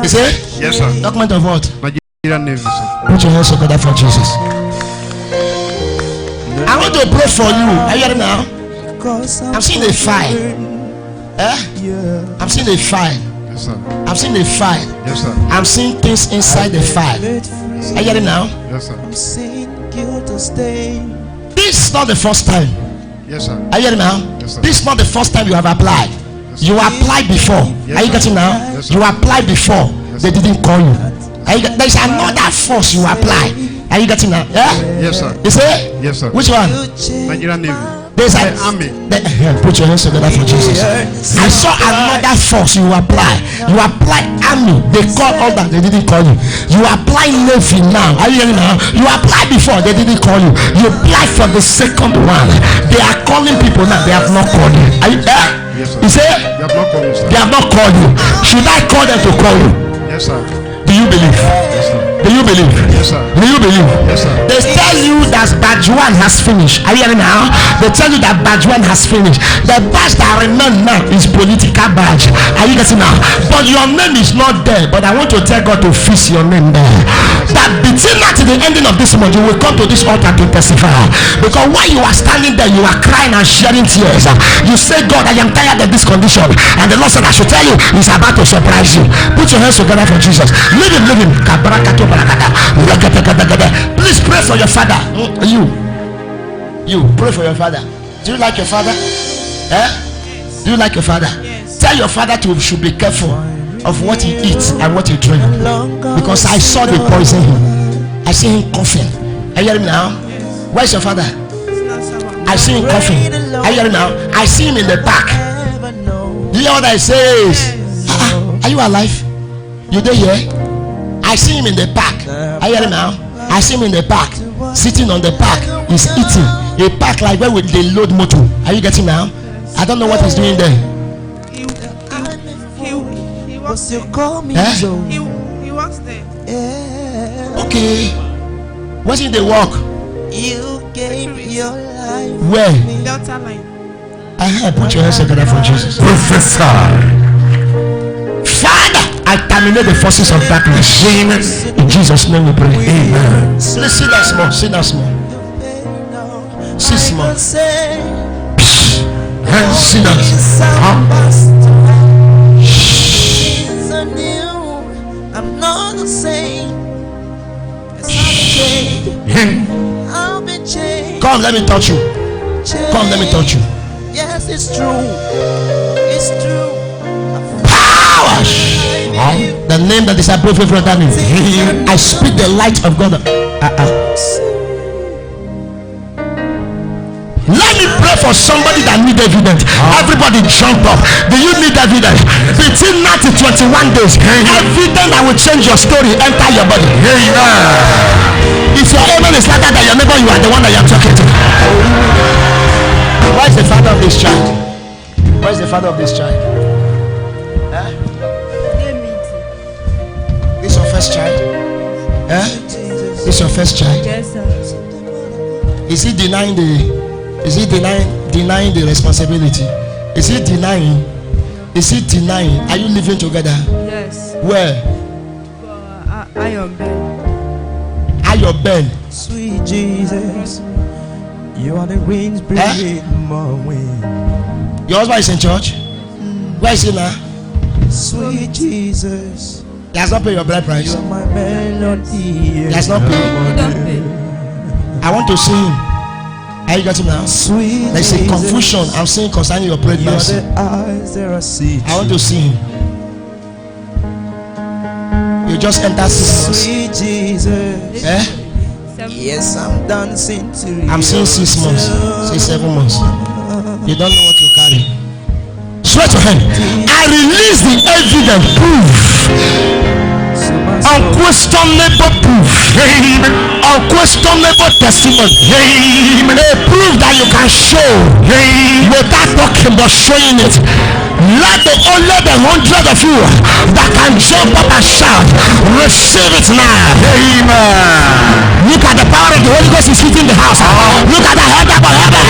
You say? Yes, sir. Document of what? Nigerian Navy, sir. Put your hands together for Jesus. I want to pray for you. Are you hearing now? I'm seeing a file. I'm seeing a file. Yes, sir. I'm seeing a file. Yes, sir. I'm seeing things inside the file. Are you hearing now? Yes, sir. This is not the first time. Yes, sir. Are you hearing now? Yes, sir. This is not the first time you have applied. Yes, sir. You applied before. Yes, Are you sir. getting now? Yes, sir. You applied before. Yes, They sir. didn't call you. There is another force you apply. Are you getting now? Yeah? Yes, sir. You say? Yes, sir. Which one? Nigerian Navy. There's The army. Put your hands together for Jesus. I saw another force you apply. You apply army. They call all that. They didn't call you. You apply navy now. Are you hearing now? You applied before. They didn't call you. You apply for the second one. They are calling people now. They have not called you. Are you there? Yes, sir. You say? You have not called me, sir. They have not called you. Should I call them to call you? Yes, sir. Do you believe? Yes, sir. Do you believe? Yes, sir. Do you believe? Yes, sir. They tell you that batch 1 has finished. Are you hearing now? They tell you that batch 1 has finished. The batch that remains now is political badge. Are you getting now? But your name is not there. But I want to tell God to fix your name there. That between now to the ending of this month, you will come to this altar to testify. Because while you are standing there, you are crying and shedding tears. You say, God, I am tired of this condition. And the Lord said, I should tell you, He's about to surprise you. Put your hands together for Jesus. Leave him, leave him. Please pray for your father. You pray for your father. Do you like your father? Do you like your father? Tell your father to should be careful of what he eats and what he drinks, because I saw they poison him. I see him coughing. Are you hearing me now? Where's your father? I see him coughing. Are you hearing me now? I see him in the back. Do you know what I say? Are you alive? You there here? I see him in the park. Are you hearing me now? I see him in the park, sitting on the park. He's eating. A park like where they load motor. Are you getting now? I don't know what he's doing there. He works there. He works there. Okay. What's in the work? You gave your life. Where? Delta line. Put your hands together for Jesus. Professor. Father, I terminate the forces of darkness. Amen. In Jesus' name we pray. Amen. Let's see that small. See that small. See small. See that. I'm not the same. I've been changed. Come, let me touch you. Come, let me touch you. Yes, it's true. It's true. Powers. The name that is above every other name. I speak the light of God. Let me pray for somebody that need evidence. Everybody jump up. Do you need evidence? Between 9 to 21 days, evidence that will change your story enter your body. If your amen is louder than your neighbor, you are the one that you are talking to. Where is the father of this child? Where is the father of this child? This is your first child? This is your first child? Yes, sir. Is he denying the? Is he denying the responsibility? Is he denying? Is he denying? Are you living together? Yes. Where? I am Ben. Are your Ben? Sweet Jesus. You are the winds breathing my wind. Your husband is in church. Where is he now? Sweet Jesus, He has not paid your bride price. you are my melody. He has not paid. I want to see him. Are you getting now? Sweet There's a Jesus, confusion I'm seeing concerning your you are pregnancy. the eyes that I see. I want to see him. You just enter 6 months. Sweet Jesus, Eh? yes, I'm dancing to you. I'm seeing 6 months. Say 7 months. You don't know what you carry. Swear to him. I release the evidence, proof, unquestionable proof, unquestionable testimony, a proof that you can show without talking but showing it. Let the only the 100 of you that can jump up and shout, receive it now. Amen. Look at the power of the Holy Ghost is hitting the house. Look at the head of heaven.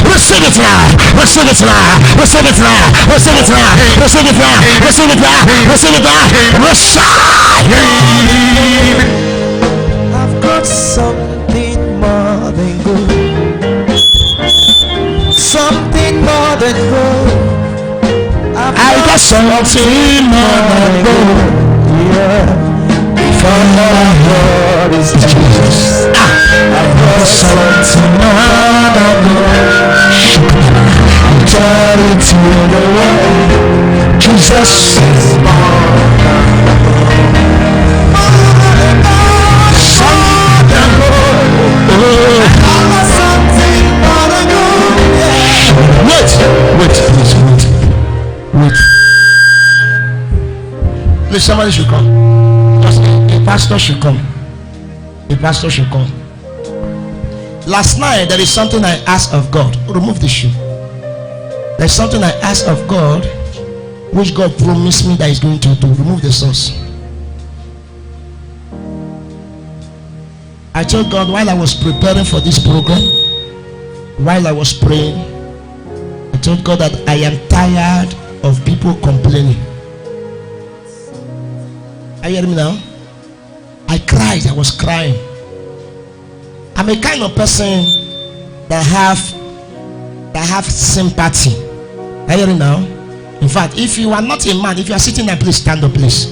Receive it now. Receive it now. Receive it now. Receive it now. Receive it now. Receive it now. Receive it now. Receive. I've got something more than gold. Something more than gold. I got something more than gold. Yeah. For my God is Jesus. I've got something more than gold. Turn it to the world. Jesus is more than gold. Something more than gold. Wait, please, wait. Please, somebody should come. Just a pastor should come. A pastor should come. Last night, there is something I asked of God. Remove the shoe. There's something I asked of God, which God promised me that He's going to do. Remove the source. I told God while I was preparing for this program, while I was praying, I told God that I am tired of people complaining. Are you hearing me now? I cried. I was crying. I'm a kind of person that have sympathy. Are you hearing now? In fact, if you are not a man, if you are sitting there, please stand up, please.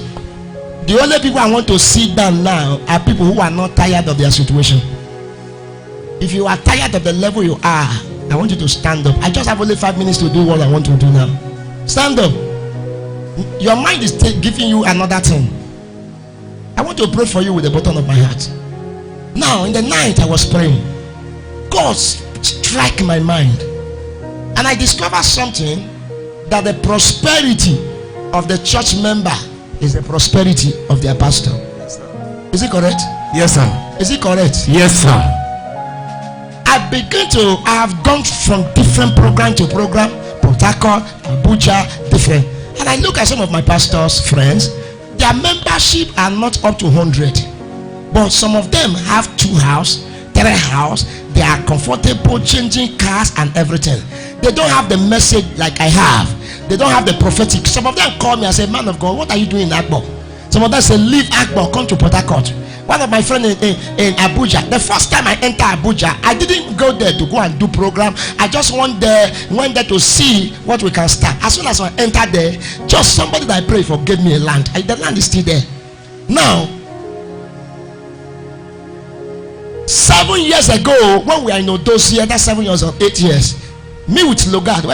The only people I want to sit down now are people who are not tired of their situation. If you are tired of the level you are, I want you to stand up. I just have only 5 minutes to do what I want to do now. Stand up. Your mind is giving you another thing. I want to pray for you with the bottom of my heart. Now, in the night I was praying. God struck my mind. And I discovered something, that the prosperity of the church member is the prosperity of their pastor. Is it correct? Yes, sir. Is it correct? Yes, sir. I have gone from different program to program, Port Harcourt, Abuja, different. And I look at some of my pastors' friends, their membership are not up to 100. But some of them have 2 houses, 3 houses. They are comfortable, changing cars and everything. They don't have the message like I have. They don't have the prophetic. Some of them call me and say, man of God, what are you doing in Agbo? Some of them say, leave Agbo, come to Port Harcourt. One of my friends in Abuja, the first time I enter Abuja, I didn't go there to go and do program. I just went there to see what we can start. As soon as I entered there, just somebody that I prayed for gave me a land. The land is still there. Now, 7 years ago, when we are in Odosia, that's 7 years or 8 years, me with Logard,